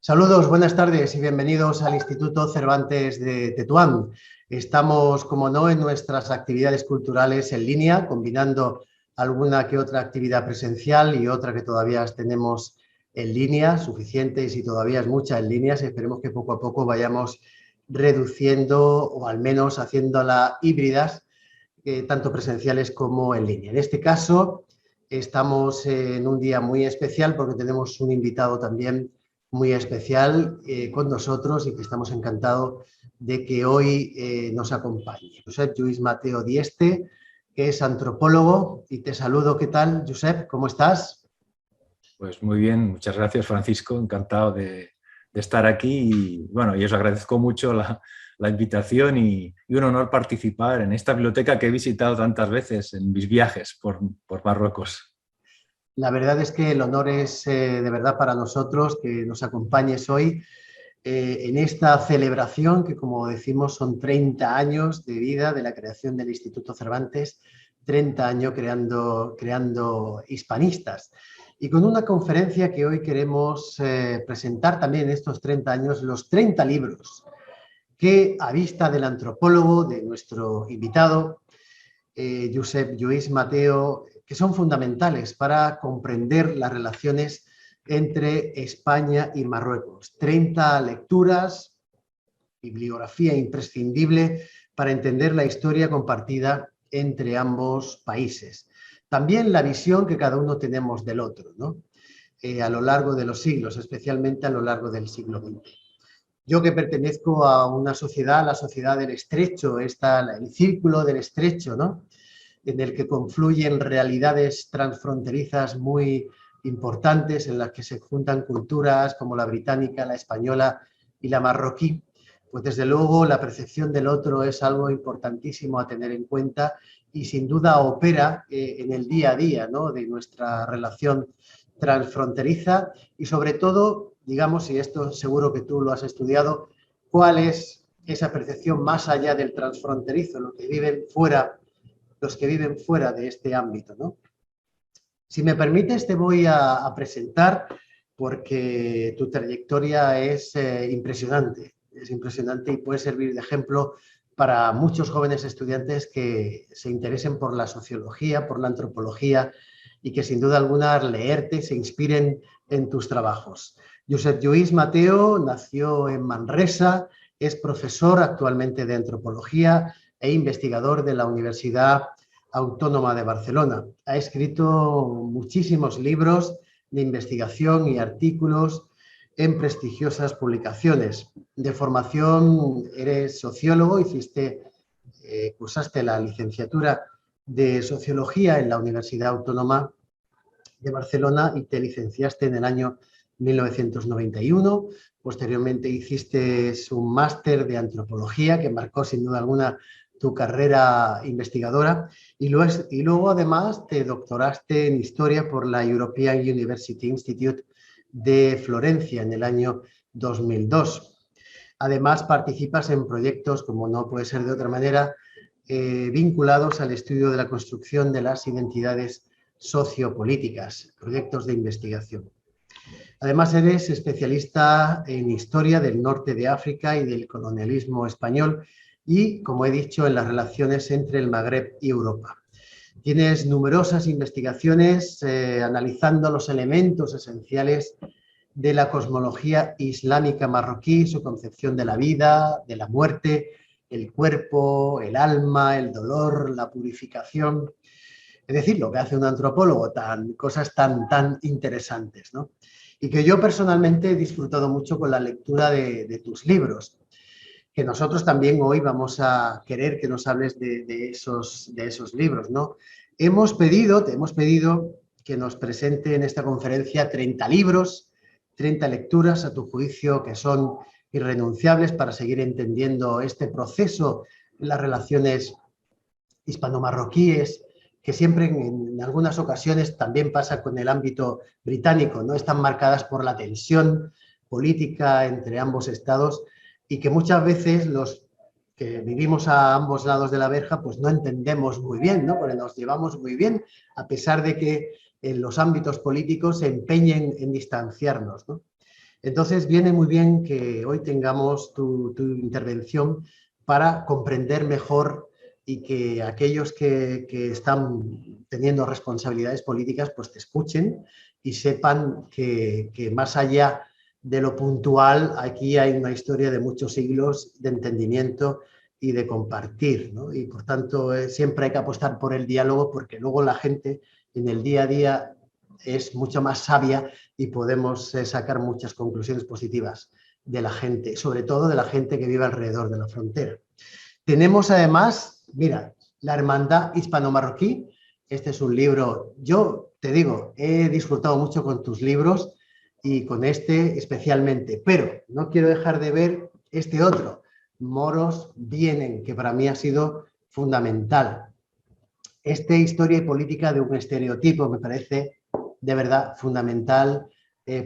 Saludos, buenas tardes y bienvenidos al Instituto Cervantes de Tetuán. Estamos, como no, en nuestras actividades culturales en línea, combinando alguna que otra actividad presencial y otra que todavía tenemos en línea, suficientes y todavía es mucha en línea. Esperemos que poco a poco vayamos reduciendo o al menos haciéndola híbridas, tanto presenciales como en línea. En este caso, estamos en un día muy especial porque tenemos un invitado también muy especial con nosotros y que estamos encantados de que hoy nos acompañe. Josep Lluís Mateo Dieste, que es antropólogo, y te saludo. ¿Qué tal, Josep? ¿Cómo estás? Pues muy bien, muchas gracias, Francisco, encantado de estar aquí y bueno, y os agradezco mucho la invitación y un honor participar en esta biblioteca que he visitado tantas veces en mis viajes por Marruecos. La verdad es que el honor es de verdad para nosotros que nos acompañes hoy en esta celebración que, como decimos, son 30 años de vida de la creación del Instituto Cervantes, 30 años creando hispanistas. Y con una conferencia que hoy queremos presentar también en estos 30 años, los 30 libros que, a vista del antropólogo, de nuestro invitado, Josep Lluís Mateo, que son fundamentales para comprender las relaciones entre España y Marruecos. 30 lecturas, bibliografía imprescindible para entender la historia compartida entre ambos países. También la visión que cada uno tenemos del otro, ¿no? A lo largo de los siglos, especialmente a lo largo del siglo XX. Yo que pertenezco a una sociedad, la sociedad del Estrecho, el círculo del Estrecho, ¿no?, en el que confluyen realidades transfronterizas muy importantes, en las que se juntan culturas como la británica, la española y la marroquí, pues desde luego la percepción del otro es algo importantísimo a tener en cuenta y sin duda opera en el día a día, ¿no?, de nuestra relación transfronteriza y sobre todo, digamos, y esto seguro que tú lo has estudiado, cuál es esa percepción más allá del transfronterizo, los que viven fuera de este ámbito, ¿no? Si me permites, te voy a presentar porque tu trayectoria es impresionante y puede servir de ejemplo para muchos jóvenes estudiantes que se interesen por la sociología, por la antropología y que sin duda alguna al leerte se inspiren en tus trabajos. Josep Lluís Mateo nació en Manresa, es profesor actualmente de antropología e investigador de la Universidad Autónoma de Barcelona. Ha escrito muchísimos libros de investigación y artículos en prestigiosas publicaciones. De formación eres sociólogo, cursaste la licenciatura de Sociología en la Universidad Autónoma de Barcelona y te licenciaste en el año 1991. Posteriormente hiciste un máster de Antropología que marcó sin duda alguna tu carrera investigadora y luego además te doctoraste en Historia por la European University Institute de Florencia en el año 2002. Además participas en proyectos, como no puede ser de otra manera, vinculados al estudio de la construcción de las identidades sociopolíticas, proyectos de investigación. Además, eres especialista en historia del norte de África y del colonialismo español y, como he dicho, en las relaciones entre el Magreb y Europa. Tienes numerosas investigaciones analizando los elementos esenciales de la cosmología islámica marroquí, su concepción de la vida, de la muerte, el cuerpo, el alma, el dolor, la purificación. Es decir, lo que hace un antropólogo, cosas tan interesantes, ¿no? Y que yo personalmente he disfrutado mucho con la lectura de tus libros, que nosotros también hoy vamos a querer que nos hables de esos libros, ¿no? Te hemos pedido que nos presente en esta conferencia 30 libros, 30 lecturas, a tu juicio, que son irrenunciables para seguir entendiendo este proceso en las relaciones hispano-marroquíes que siempre en algunas ocasiones también pasa con el ámbito británico, ¿no? Están marcadas por la tensión política entre ambos estados y que muchas veces los que vivimos a ambos lados de la verja pues no entendemos muy bien, ¿no? Porque nos llevamos muy bien a pesar de que en los ámbitos políticos se empeñen en distanciarnos, ¿no? Entonces viene muy bien que hoy tengamos tu intervención para comprender mejor y que aquellos que están teniendo responsabilidades políticas pues te escuchen y sepan que más allá de lo puntual, aquí hay una historia de muchos siglos de entendimiento y de compartir, ¿no? Y por tanto siempre hay que apostar por el diálogo porque luego la gente en el día a día es mucho más sabia y podemos sacar muchas conclusiones positivas de la gente, sobre todo de la gente que vive alrededor de la frontera. Tenemos además, mira, La Hermandad Hispano-Marroquí. Este es un libro, yo te digo, he disfrutado mucho con tus libros y con este especialmente, pero no quiero dejar de ver este otro, Moros Vienen, que para mí ha sido fundamental. Historia y política de un estereotipo me parece de verdad fundamental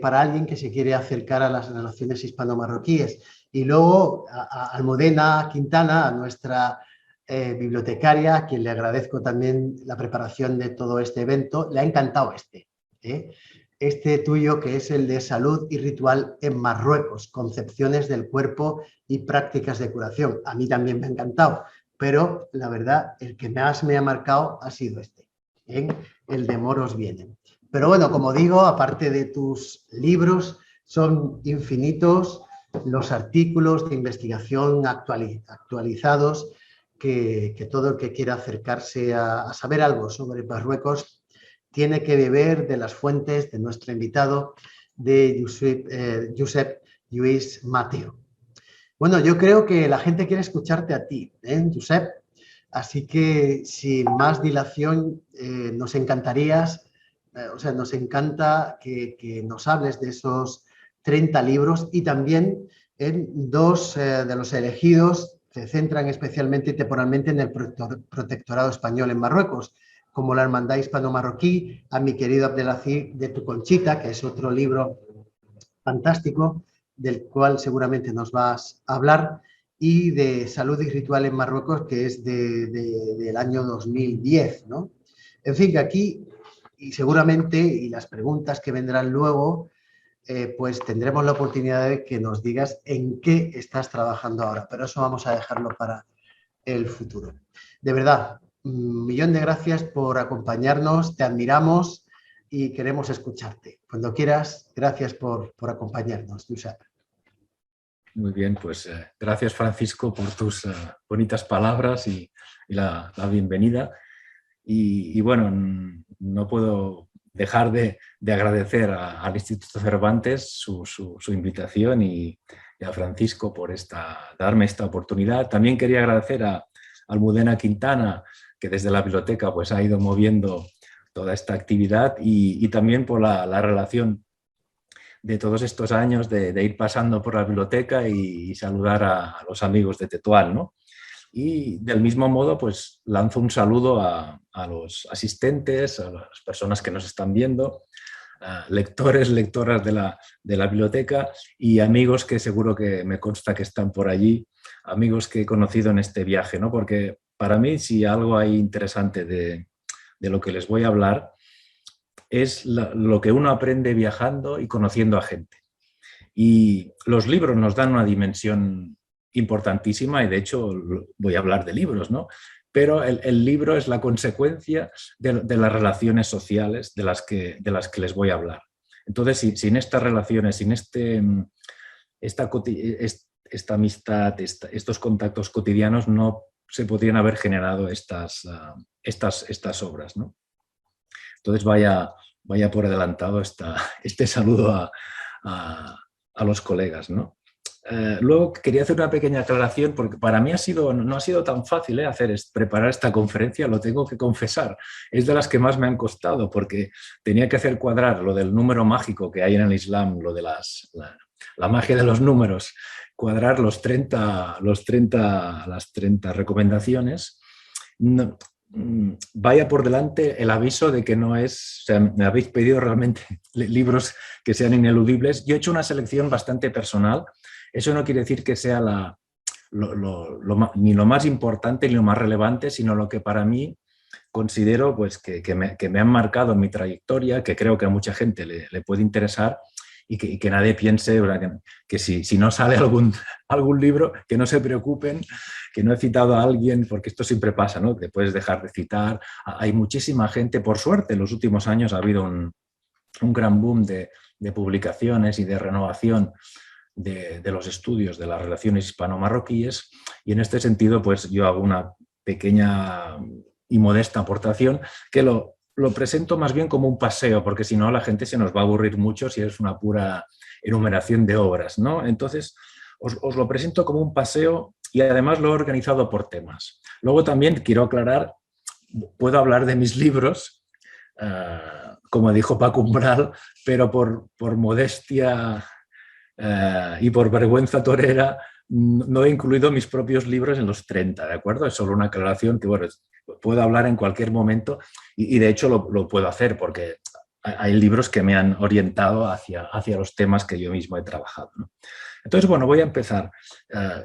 para alguien que se quiere acercar a las relaciones hispano-marroquíes. Y luego a Almudena Quintana, a nuestra bibliotecaria, a quien le agradezco también la preparación de todo este evento, le ha encantado este tuyo, que es el de Salud y Ritual en Marruecos, concepciones del cuerpo y prácticas de curación. A mí también me ha encantado, pero la verdad, el que más me ha marcado ha sido el de Moros Vienen. Pero bueno, como digo, aparte de tus libros, son infinitos los artículos de investigación actualizados que todo el que quiera acercarse a saber algo sobre Marruecos tiene que beber de las fuentes de nuestro invitado, de Josep Lluís Mateo. Bueno, yo creo que la gente quiere escucharte a ti, Josep. Así que, sin más dilación, nos encantarías, nos encanta que nos hables de esos 30 libros y también en dos de los elegidos se centran especialmente y temporalmente en el protectorado español en Marruecos, como La Hermandad Hispano-Marroquí, a mi querido Abdelaziz de Tu Conchita, que es otro libro fantástico, del cual seguramente nos vas a hablar, y de Salud y Ritual en Marruecos, que es del año 2010, ¿no? En fin, que aquí, y seguramente, y las preguntas que vendrán luego, pues tendremos la oportunidad de que nos digas en qué estás trabajando ahora, pero eso vamos a dejarlo para el futuro. De verdad, un millón de gracias por acompañarnos, te admiramos y queremos escucharte. Cuando quieras, gracias por acompañarnos, Josep. Muy bien, pues gracias Francisco por tus bonitas palabras y la bienvenida. Y bueno, no puedo dejar de agradecer al Instituto Cervantes su invitación y a Francisco por darme esta oportunidad. También quería agradecer a Almudena Quintana, que desde la biblioteca pues, ha ido moviendo toda esta actividad y también por la relación de todos estos años de ir pasando por la biblioteca y saludar a los amigos de Tetuán, ¿no? Y del mismo modo, pues lanzo un saludo a los asistentes, a las personas que nos están viendo, lectores, lectoras de la biblioteca y amigos que seguro que me consta que están por allí, amigos que he conocido en este viaje, ¿no? Porque para mí, si algo hay interesante de lo que les voy a hablar, es lo que uno aprende viajando y conociendo a gente. Y los libros nos dan una dimensión importantísima y de hecho voy a hablar de libros, ¿no? Pero el libro es la consecuencia de las relaciones sociales de las que les voy a hablar. Entonces, sin estas relaciones, sin esta amistad, estos contactos cotidianos, no se podrían haber generado estas obras, ¿no? Entonces, vaya por adelantado este saludo a los colegas, ¿no? Luego quería hacer una pequeña aclaración porque para mí no ha sido tan fácil preparar esta conferencia, lo tengo que confesar. Es de las que más me han costado porque tenía que hacer cuadrar lo del número mágico que hay en el Islam, lo de la magia de los números, cuadrar las 30 recomendaciones. No, vaya por delante el aviso de que no es, o sea, me habéis pedido realmente libros que sean ineludibles. Yo he hecho una selección bastante personal. Eso no quiere decir que sea ni lo más importante ni lo más relevante, sino lo que para mí considero pues, que me han marcado en mi trayectoria, que creo que a mucha gente le puede interesar y que nadie piense, ¿verdad? Que si no sale algún libro, que no se preocupen, que no he citado a alguien, porque esto siempre pasa, ¿no? Te puedes dejar de citar. Hay muchísima gente, por suerte, en los últimos años ha habido un gran boom de publicaciones y de renovación de los estudios de las relaciones hispano-marroquíes, y en este sentido pues yo hago una pequeña y modesta aportación que lo presento más bien como un paseo, porque si no la gente se nos va a aburrir mucho si es una pura enumeración de obras, ¿no? Entonces os lo presento como un paseo y además lo he organizado por temas. Luego también quiero aclarar, puedo hablar de mis libros, como dijo Paco Umbral, pero por modestia y por vergüenza torera no he incluido mis propios libros en los 30, ¿de acuerdo? Es solo una aclaración que, bueno, puedo hablar en cualquier momento y de hecho lo puedo hacer porque hay libros que me han orientado hacia los temas que yo mismo he trabajado, ¿no? Entonces, bueno, voy a empezar.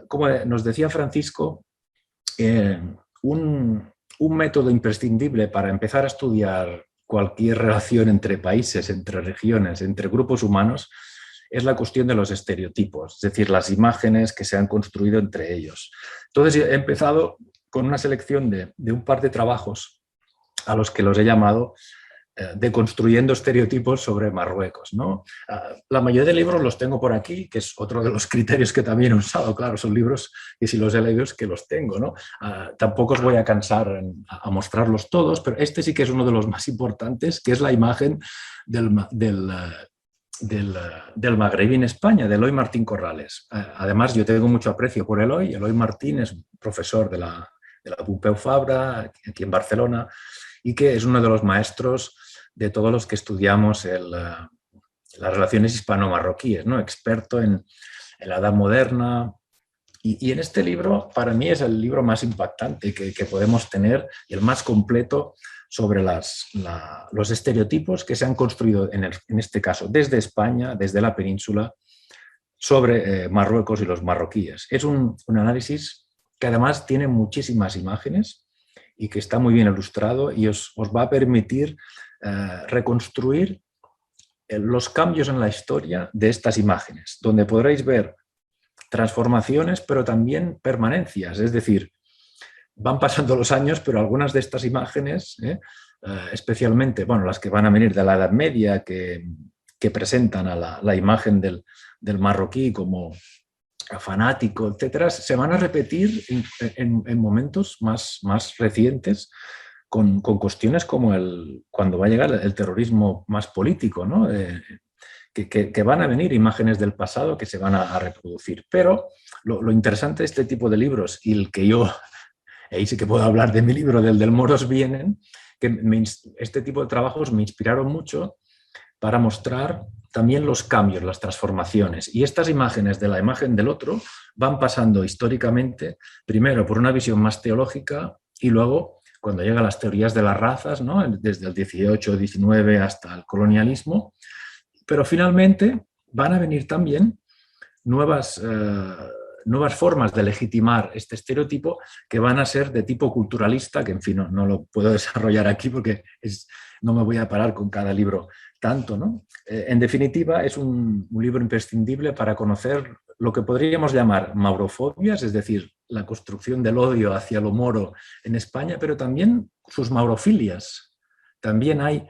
Como nos decía Francisco, un método imprescindible para empezar a estudiar cualquier relación entre países, entre regiones, entre grupos humanos, es la cuestión de los estereotipos, es decir, las imágenes que se han construido entre ellos. Entonces he empezado con una selección de un par de trabajos a los que los he llamado deconstruyendo estereotipos sobre Marruecos, ¿no? La mayoría de libros los tengo por aquí, que es otro de los criterios que también he usado. Claro, son libros que si los he leído es que los tengo, ¿no? Tampoco os voy a cansar a mostrarlos todos, pero este sí que es uno de los más importantes, que es la imagen del magrebí en España, de Eloy Martín Corrales. Además, yo tengo mucho aprecio por Eloy. Eloy Martín es profesor de la Pompeu Fabra, aquí en Barcelona, y que es uno de los maestros de todos los que estudiamos las relaciones hispano-marroquíes, ¿no? Experto en la Edad Moderna. Y en este libro, para mí, es el libro más impactante que podemos tener y el más completo sobre los estereotipos que se han construido, en este caso, desde España, desde la península, sobre Marruecos y los marroquíes. Es un análisis que además tiene muchísimas imágenes y que está muy bien ilustrado y os va a permitir reconstruir los cambios en la historia de estas imágenes, donde podréis ver transformaciones, pero también permanencias, es decir, van pasando los años, pero algunas de estas imágenes, especialmente, bueno, las que van a venir de la Edad Media, que presentan a la imagen del marroquí como fanático, etcétera, se van a repetir en momentos más recientes con cuestiones como cuando va a llegar el terrorismo más político, ¿no? Que van a venir imágenes del pasado que se van a reproducir. Pero lo interesante de este tipo de libros, y el que yo, ahí sí que puedo hablar de mi libro, del Moros Vienen, que este tipo de trabajos me inspiraron mucho para mostrar también los cambios, las transformaciones. Y estas imágenes de la imagen del otro van pasando históricamente, primero por una visión más teológica y luego, cuando llegan las teorías de las razas, ¿no? Desde el 18, 19 hasta el colonialismo, pero finalmente van a venir también nuevas formas de legitimar este estereotipo que van a ser de tipo culturalista, que en fin no lo puedo desarrollar aquí porque no me voy a parar con cada libro tanto, ¿no? En definitiva, es un libro imprescindible para conocer lo que podríamos llamar maurofobias, es decir, la construcción del odio hacia lo moro en España, pero también sus maurofilias. También hay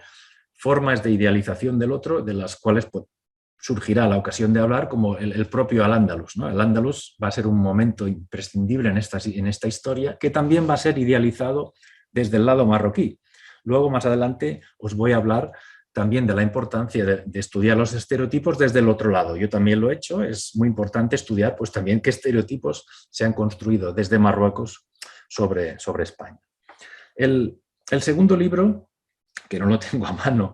formas de idealización del otro de las cuales surgirá la ocasión de hablar, como el propio Al-Ándalus, ¿no? El Al-Ándalus va a ser un momento imprescindible en esta historia, que también va a ser idealizado desde el lado marroquí. Luego, más adelante, os voy a hablar también de la importancia de estudiar los estereotipos desde el otro lado. Yo también lo he hecho, es muy importante estudiar pues, también qué estereotipos se han construido desde Marruecos sobre España. El segundo libro, que no lo tengo a mano,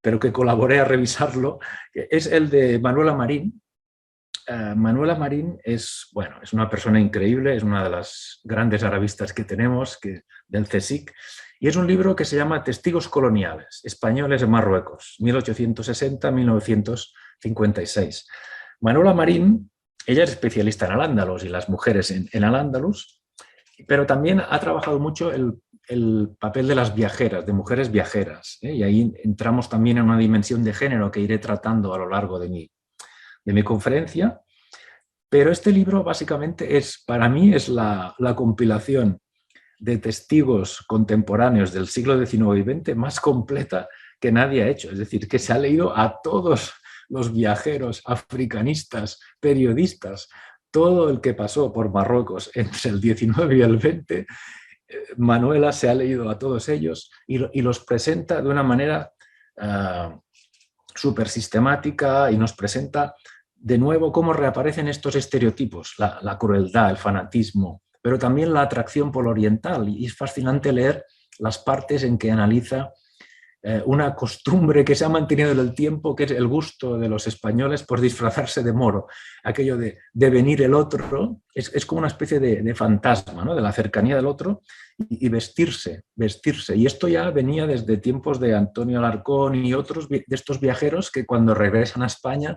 pero que colaboré a revisarlo, es el de Manuela Marín, Manuela Marín es, bueno, es una persona increíble, es una de las grandes arabistas que tenemos del CSIC, y es un libro que se llama Testigos coloniales, españoles en Marruecos, 1860-1956. Manuela Marín, ella es especialista en Al-Ándalus y las mujeres en Al-Ándalus, pero también ha trabajado mucho el papel de las viajeras, de mujeres viajeras, ¿eh? Y ahí entramos también en una dimensión de género que iré tratando a lo largo de mi conferencia, pero este libro básicamente para mí es la compilación de testigos contemporáneos del siglo XIX y XX más completa que nadie ha hecho. Es decir, que se ha leído a todos los viajeros, africanistas, periodistas, todo el que pasó por Marruecos entre el XIX y el XX. Manuela se ha leído a todos ellos y los presenta de una manera súper sistemática, y nos presenta de nuevo cómo reaparecen estos estereotipos, la crueldad, el fanatismo, pero también la atracción por lo oriental. Y es fascinante leer las partes en que analiza una costumbre que se ha mantenido en el tiempo, que es el gusto de los españoles por disfrazarse de moro. Aquello de venir el otro es como una especie de fantasma, ¿no? De la cercanía del otro, y vestirse. Y esto ya venía desde tiempos de Antonio Alarcón y otros de estos viajeros que cuando regresan a España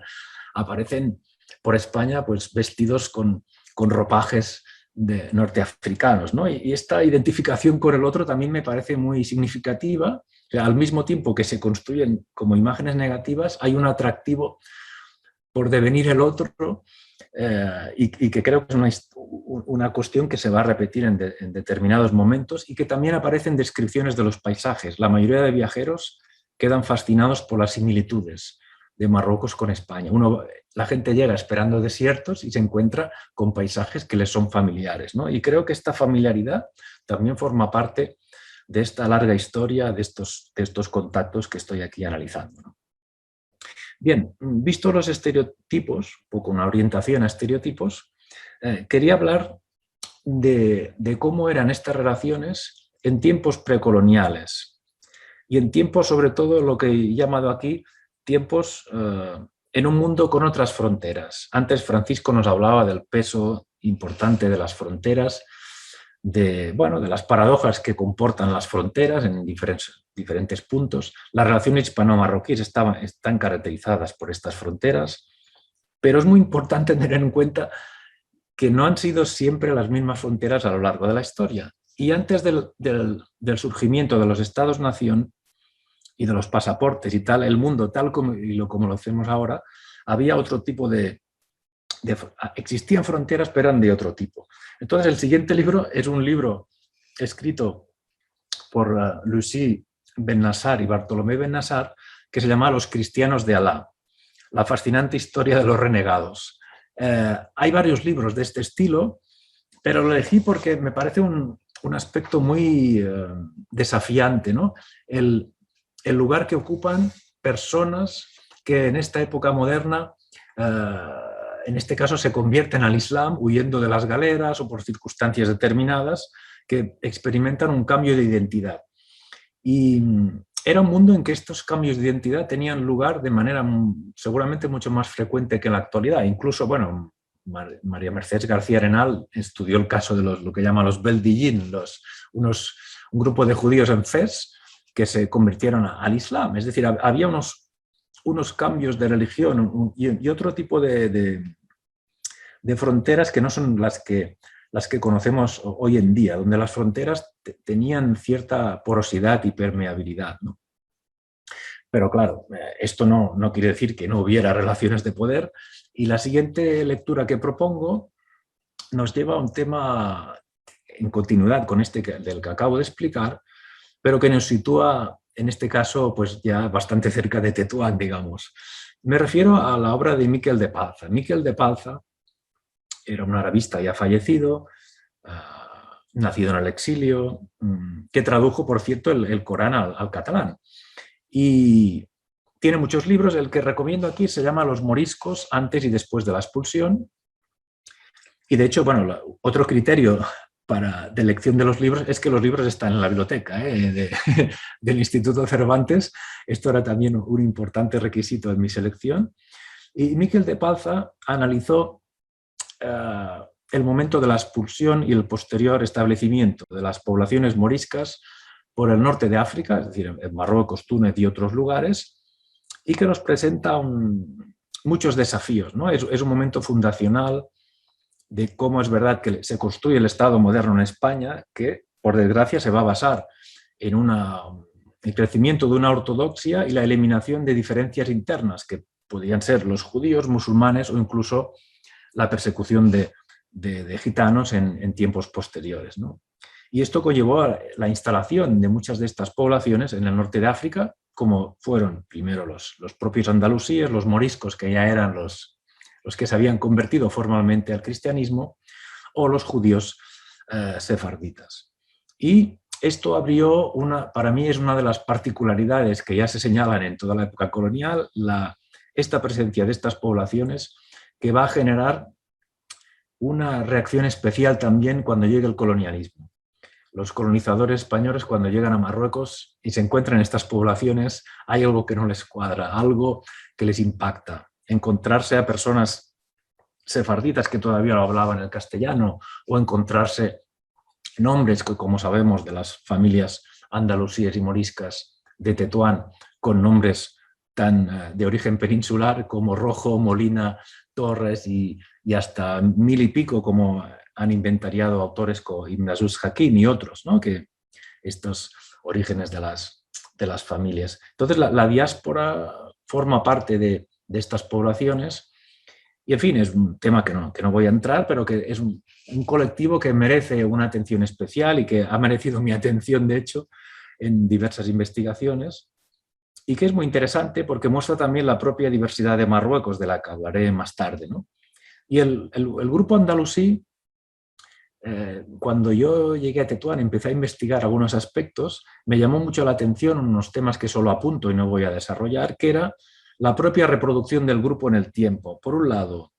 aparecen por España pues vestidos con ropajes norteafricanos, ¿no? Y esta identificación con el otro también me parece muy significativa. O sea, al mismo tiempo que se construyen como imágenes negativas, hay un atractivo por devenir el otro, y que creo que es una cuestión que se va a repetir en determinados momentos, y que también aparecen descripciones de los paisajes. La mayoría de viajeros quedan fascinados por las similitudes de Marruecos con España. La gente llega esperando desiertos y se encuentra con paisajes que les son familiares, ¿no? Y creo que esta familiaridad también forma parte de esta larga historia, de estos contactos que estoy aquí analizando, ¿no? Bien, visto los estereotipos, un poco una orientación a estereotipos, quería hablar de cómo eran estas relaciones en tiempos precoloniales y en tiempos, sobre todo, lo que he llamado aquí, tiempos en un mundo con otras fronteras. Antes Francisco nos hablaba del peso importante de las fronteras, de las paradojas que comportan las fronteras en diferentes puntos. Las relaciones hispano-marroquíes están caracterizadas por estas fronteras, pero es muy importante tener en cuenta que no han sido siempre las mismas fronteras a lo largo de la historia. Y antes del surgimiento de los estados-nación y de los pasaportes y tal, el mundo tal como lo hacemos ahora, había otro tipo existían fronteras, pero eran de otro tipo. Entonces, el siguiente libro es un libro escrito por Lucy Ben-Nassar y Bartolomé Ben-Nassar, que se llama Los cristianos de Alá, la fascinante historia de los renegados. Hay varios libros de este estilo, pero lo elegí porque me parece un aspecto muy desafiante, ¿no? El lugar que ocupan personas que en esta época moderna en este caso se convierten al Islam huyendo de las galeras o por circunstancias determinadas, que experimentan un cambio de identidad. Y era un mundo en que estos cambios de identidad tenían lugar de manera seguramente mucho más frecuente que en la actualidad. Incluso, María Mercedes García Arenal estudió el caso de lo que llaman los Beldillín, un grupo de judíos en Fez que se convirtieron al Islam. Es decir, había unos cambios de religión y otro tipo de fronteras que no son las que conocemos hoy en día, donde las fronteras tenían cierta porosidad y permeabilidad, ¿no? Pero claro, esto no quiere decir que no hubiera relaciones de poder, y la siguiente lectura que propongo nos lleva a un tema en continuidad con del que acabo de explicar, pero que nos sitúa en este caso pues ya bastante cerca de Tetuán, digamos. Me refiero a la obra de Miquel de Palza. Miquel de Palza era un arabista ya fallecido, nacido en el exilio, que tradujo, por cierto, el Corán al catalán. Y tiene muchos libros. El que recomiendo aquí se llama Los moriscos antes y después de la expulsión. Y de hecho, otro criterio de elección de los libros es que los libros están en la biblioteca del Instituto Cervantes. Esto era también un importante requisito en mi selección. Y Miquel de Palza analizó el momento de la expulsión y el posterior establecimiento de las poblaciones moriscas por el norte de África, es decir, en Marruecos, Túnez y otros lugares, y que nos presenta muchos desafíos, ¿no? Es un momento fundacional de cómo es verdad que se construye el Estado moderno en España, que por desgracia se va a basar en el crecimiento de una ortodoxia y la eliminación de diferencias internas, que podrían ser los judíos, musulmanes o incluso la persecución de gitanos en tiempos posteriores, ¿no? Y esto conllevó a la instalación de muchas de estas poblaciones en el norte de África, como fueron primero los propios andalusíes, los moriscos, que ya eran los que se habían convertido formalmente al cristianismo, o los judíos sefarditas. Y esto abrió, para mí es una de las particularidades que ya se señalan en toda la época colonial, esta presencia de estas poblaciones, que va a generar una reacción especial también cuando llegue el colonialismo. Los colonizadores españoles, cuando llegan a Marruecos y se encuentran en estas poblaciones, hay algo que no les cuadra, algo que les impacta. Encontrarse a personas sefarditas que todavía lo hablaban el castellano, o encontrarse nombres que, como sabemos, de las familias andalusíes y moriscas de Tetuán, con nombres tan de origen peninsular como Rojo, Molina, Torres y hasta 1000 y pico, como han inventariado autores como Ibn Azus Hakim y otros, ¿no? Que estos orígenes de las familias. Entonces la diáspora forma parte de estas poblaciones y, en fin, es un tema que no voy a entrar, pero que es un colectivo que merece una atención especial y que ha merecido mi atención, de hecho, en diversas investigaciones, y que es muy interesante porque muestra también la propia diversidad de Marruecos, de la que hablaré más tarde, ¿no? Y el grupo andalusí, cuando yo llegué a Tetuán y empecé a investigar algunos aspectos, me llamó mucho la atención unos temas que solo apunto y no voy a desarrollar, que era la propia reproducción del grupo en el tiempo. Por un lado,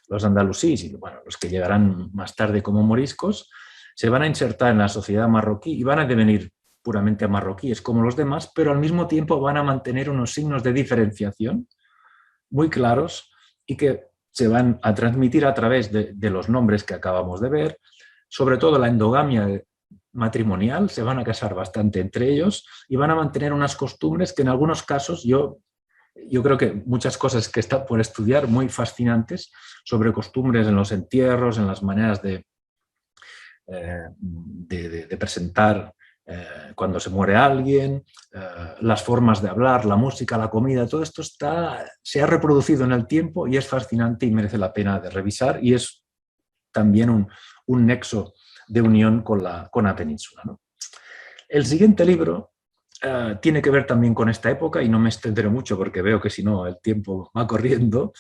los andalusíes, y bueno, los que llegarán más tarde como moriscos, se van a insertar en la sociedad marroquí y van a devenir puramente marroquíes como los demás, pero al mismo tiempo van a mantener unos signos de diferenciación muy claros y que se van a transmitir a través de los nombres que acabamos de ver, sobre todo la endogamia matrimonial, se van a casar bastante entre ellos y van a mantener unas costumbres que en algunos casos yo creo que muchas cosas que están por estudiar muy fascinantes sobre costumbres en los entierros, en las maneras de presentar cuando se muere alguien, las formas de hablar, la música, la comida, todo esto se ha reproducido en el tiempo y es fascinante y merece la pena de revisar, y es también un nexo de unión con la península, ¿no? El siguiente libro tiene que ver también con esta época y no me extenderé mucho porque veo que si no el tiempo va corriendo,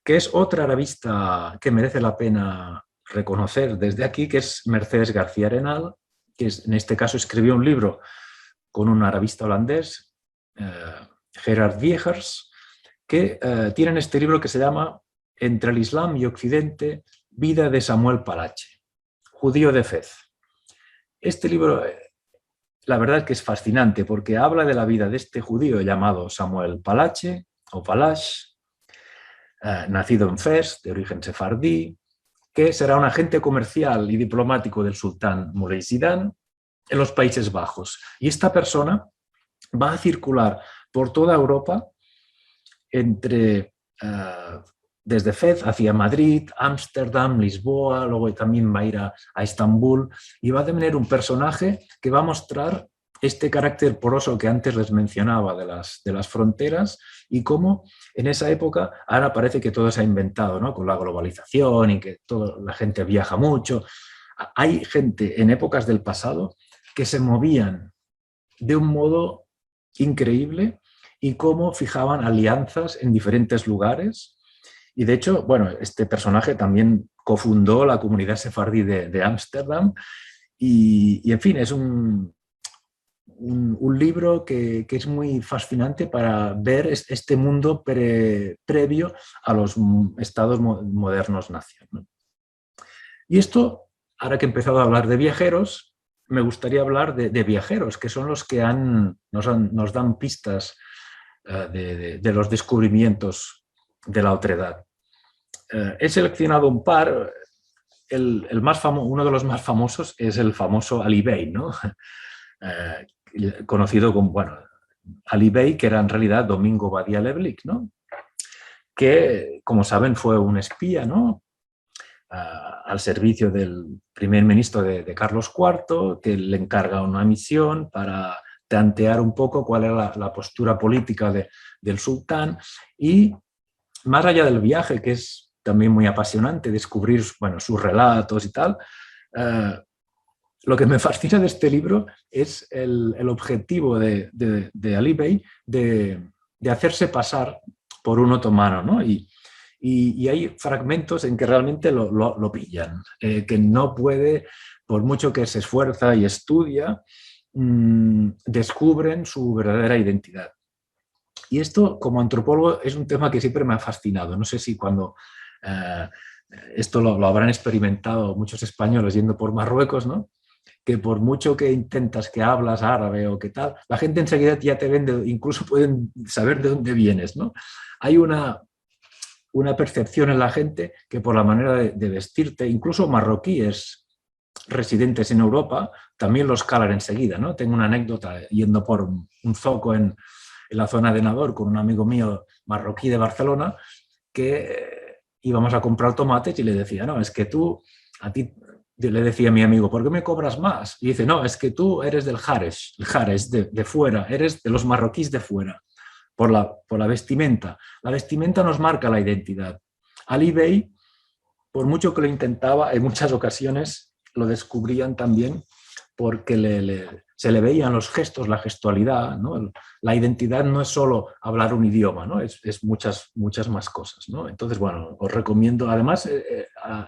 que es otra arabista que merece la pena reconocer desde aquí, que es Mercedes García Arenal, que en este caso escribió un libro con un arabista holandés, Gerard Viegers, que tienen este libro que se llama Entre el Islam y Occidente, vida de Samuel Palache, judío de Fez. Este libro, la verdad que es fascinante porque habla de la vida de este judío llamado Samuel Palache, o Palache, nacido en Fez, de origen sefardí, que será un agente comercial y diplomático del sultán Moulay Zidane en los Países Bajos. Y esta persona va a circular por toda Europa desde Fez hacia Madrid, Ámsterdam, Lisboa, luego también va a ir a Estambul, y va a tener un personaje que va a mostrar este carácter poroso que antes les mencionaba de las fronteras, y cómo en esa época ahora parece que todo se ha inventado, ¿no? Con la globalización y que la gente viaja mucho. Hay gente en épocas del pasado que se movían de un modo increíble y cómo fijaban alianzas en diferentes lugares. Y de hecho, bueno, este personaje también cofundó la comunidad sefardí de Ámsterdam y en fin, es un libro que es muy fascinante para ver este mundo previo a los estados modernos nación, ¿no? Y esto, ahora que he empezado a hablar de viajeros, me gustaría hablar de viajeros, que son los que nos dan pistas de los descubrimientos de la otredad. He seleccionado un par. Uno de los más famosos es el famoso Ali Bey, ¿no? Conocido como, bueno, Ali Bey, que era en realidad Domingo Badía Leblich, ¿no? Que, como saben, fue un espía, ¿no? Al servicio del primer ministro de Carlos IV, que le encarga una misión para tantear un poco cuál era la postura política del sultán, y más allá del viaje, que es también muy apasionante, descubrir, bueno, sus relatos y tal, lo que me fascina de este libro es el objetivo de Ali Bey de hacerse pasar por un otomano, ¿no? Y hay fragmentos en que realmente lo pillan, que no puede, por mucho que se esfuerza y estudia, descubren su verdadera identidad. Y esto, como antropólogo, es un tema que siempre me ha fascinado. No sé si cuando esto lo habrán experimentado muchos españoles yendo por Marruecos, ¿no? Que por mucho que intentas que hablas árabe o qué tal, la gente enseguida ya te ven, incluso pueden saber de dónde vienes, ¿no? Hay una percepción en la gente que por la manera de vestirte, incluso marroquíes residentes en Europa, también los calan enseguida, ¿no? Tengo una anécdota yendo por un zoco en la zona de Nador con un amigo mío marroquí de Barcelona, que íbamos a comprar tomates y le decía, no, es que tú, a ti, yo le decía a mi amigo, ¿por qué me cobras más? Y dice, no, es que tú eres del Jares, el Jares de fuera, eres de los marroquíes de fuera, por la vestimenta. La vestimenta nos marca la identidad. Ali Bey, por mucho que lo intentaba, en muchas ocasiones lo descubrían también porque se le veían los gestos, la gestualidad, ¿no? La identidad no es solo hablar un idioma, ¿no? Es muchas más cosas, ¿no? Entonces, bueno, os recomiendo. Además,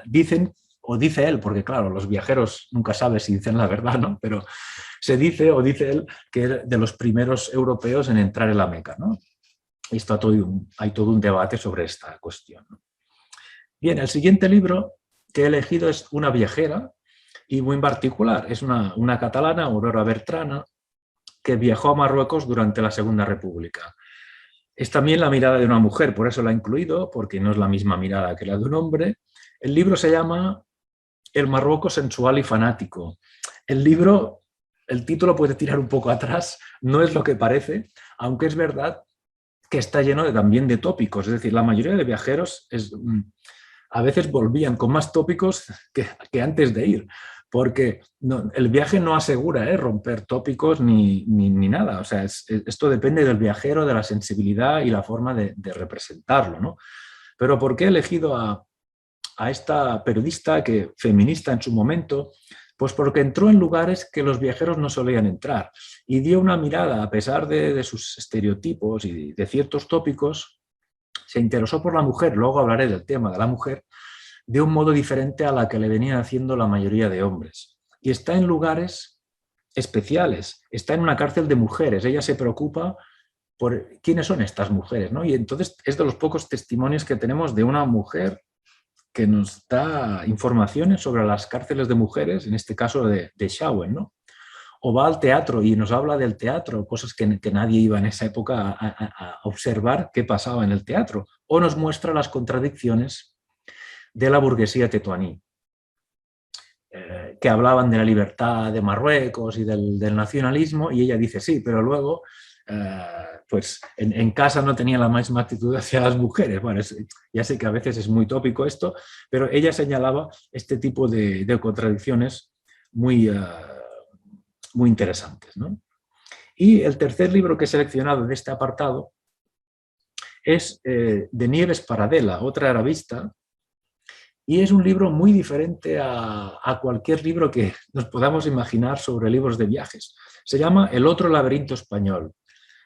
dicen, o dice él, porque claro, los viajeros nunca saben si dicen la verdad, ¿no? Pero se dice, o dice él, que era de los primeros europeos en entrar en la Meca, ¿no? Y hay todo un debate sobre esta cuestión, ¿no? Bien, el siguiente libro que he elegido es Una viajera, y muy en particular es una catalana, Aurora Bertrana, que viajó a Marruecos durante la Segunda República. Es también la mirada de una mujer, por eso la he incluido, porque no es la misma mirada que la de un hombre. El libro se llama El Marruecos sensual y fanático. El libro, el título puede tirar un poco atrás, no es lo que parece, aunque es verdad que está lleno también de tópicos. Es decir, la mayoría de viajeros a veces volvían con más tópicos que antes de ir, porque el viaje no asegura romper tópicos ni nada. O sea, esto depende del viajero, de la sensibilidad y la forma de representarlo, ¿no? Pero ¿por qué he elegido a esta periodista feminista en su momento? Pues porque entró en lugares que los viajeros no solían entrar y dio una mirada, a pesar de sus estereotipos y de ciertos tópicos, se interesó por la mujer, luego hablaré del tema de la mujer, de un modo diferente a la que le venían haciendo la mayoría de hombres. Y está en lugares especiales, está en una cárcel de mujeres, ella se preocupa por quiénes son estas mujeres, ¿no? Y entonces es de los pocos testimonios que tenemos de una mujer que nos da informaciones sobre las cárceles de mujeres, en este caso de Schauen, ¿no? O va al teatro y nos habla del teatro, cosas que nadie iba en esa época a observar qué pasaba en el teatro, o nos muestra las contradicciones de la burguesía tetuaní, que hablaban de la libertad de Marruecos y del nacionalismo, y ella dice sí, pero luego pues en casa no tenía la misma actitud hacia las mujeres. Bueno, ya sé que a veces es muy tópico esto, pero ella señalaba este tipo de contradicciones muy interesantes, ¿no? Y el tercer libro que he seleccionado de este apartado es de Nieves Paradela, otra arabista, y es un libro muy diferente a cualquier libro que nos podamos imaginar sobre libros de viajes. Se llama El otro laberinto español,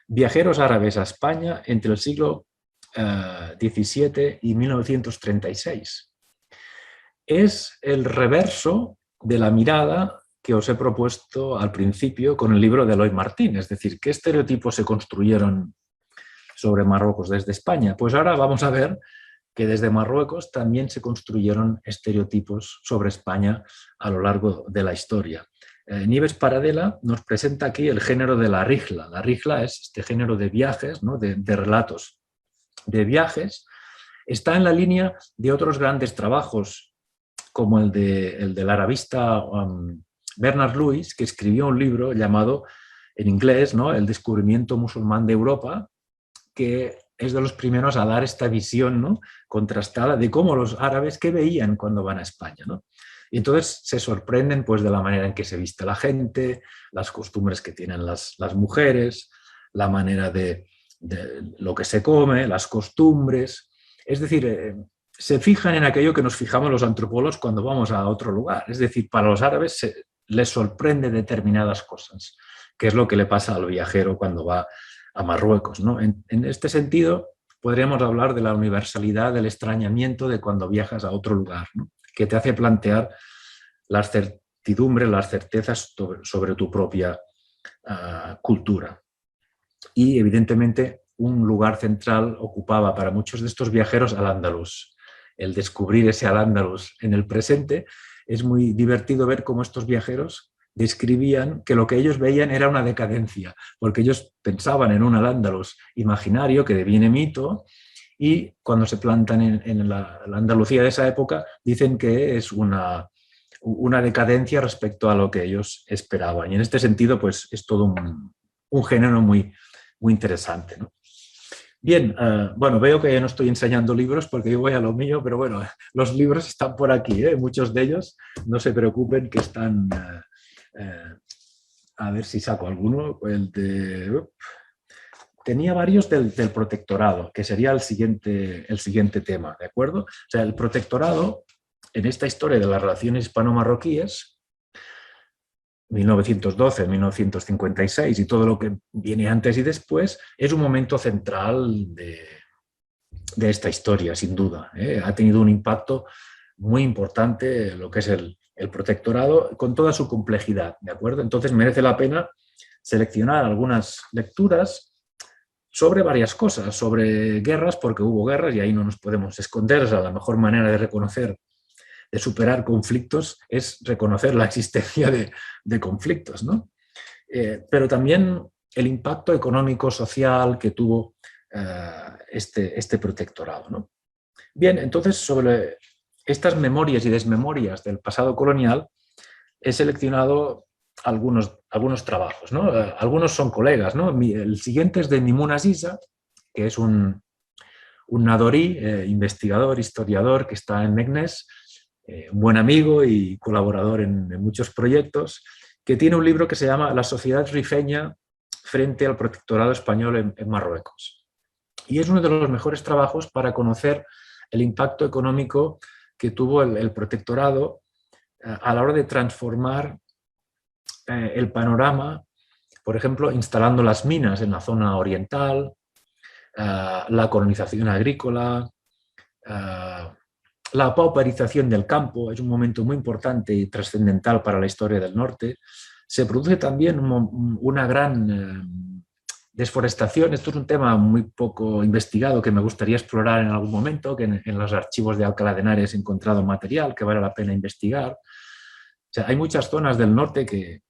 viajeros árabes a España entre el siglo XVII y 1936. Es el reverso de la mirada que os he propuesto al principio con el libro de Eloy Martín, es decir, ¿qué estereotipos se construyeron sobre Marruecos desde España? Pues ahora vamos a ver que desde Marruecos también se construyeron estereotipos sobre España a lo largo de la historia. Nieves Paradela nos presenta aquí el género de la rihla. La rihla es este género de viajes, ¿no? de relatos de viajes, está en la línea de otros grandes trabajos, como el del arabista Bernard Lewis, que escribió un libro llamado, en inglés, ¿no?, El descubrimiento musulmán de Europa, que es de los primeros a dar esta visión, ¿no?, contrastada de cómo los árabes, qué veían cuando van a España, ¿no? Y entonces se sorprenden, pues, de la manera en que se viste la gente, las costumbres que tienen las mujeres, la manera de lo que se come, las costumbres. Es decir, se fijan en aquello que nos fijamos los antropólogos cuando vamos a otro lugar. Es decir, para los árabes les sorprende determinadas cosas, que es lo que le pasa al viajero cuando va a Marruecos, ¿no? En este sentido, podríamos hablar de la universalidad del extrañamiento de cuando viajas a otro lugar, ¿no?, que te hace plantear las certidumbres, las certezas sobre tu propia cultura. Y, evidentemente, un lugar central ocupaba para muchos de estos viajeros Al-Ándalus. El descubrir ese Al-Ándalus en el presente, es muy divertido ver cómo estos viajeros describían que lo que ellos veían era una decadencia, porque ellos pensaban en un Al-Ándalus imaginario que deviene mito, y cuando se plantan en la Andalucía de esa época dicen que es una decadencia respecto a lo que ellos esperaban. Y en este sentido, pues, es todo un género muy, muy interesante, ¿no? Bien, bueno, veo que ya no estoy enseñando libros porque yo voy a lo mío, pero bueno, los libros están por aquí, muchos de ellos, no se preocupen que están... a ver si saco alguno. Tenía varios del protectorado, que sería el siguiente tema, ¿de acuerdo? O sea, el protectorado, en esta historia de las relaciones hispano-marroquíes, 1912, 1956 y todo lo que viene antes y después, es un momento central de esta historia, sin duda. Ha tenido un impacto muy importante lo que es el protectorado, con toda su complejidad, ¿de acuerdo? Entonces merece la pena seleccionar algunas lecturas sobre varias cosas, sobre guerras, porque hubo guerras y ahí no nos podemos esconder. O sea, la mejor manera de reconocer, de superar conflictos, es reconocer la existencia de conflictos, ¿no? Pero también el impacto económico, social que tuvo este protectorado, ¿no? Bien, entonces, sobre estas memorias y desmemorias del pasado colonial, he seleccionado algunos trabajos, ¿no? Algunos son colegas, ¿no? El siguiente es de Mimoun Aziza, que es un nadorí, investigador, historiador, que está en Meknès, un buen amigo y colaborador en muchos proyectos, que tiene un libro que se llama La sociedad rifeña frente al protectorado español en Marruecos. Y es uno de los mejores trabajos para conocer el impacto económico que tuvo el protectorado a la hora de transformar el panorama, por ejemplo, instalando las minas en la zona oriental, la colonización agrícola, la pauperización del campo. Es un momento muy importante y trascendental para la historia del norte. Se produce también una gran desforestación. Esto es un tema muy poco investigado que me gustaría explorar en algún momento, que en los archivos de Alcalá de Henares he encontrado material que vale la pena investigar. O sea, hay muchas zonas del norte que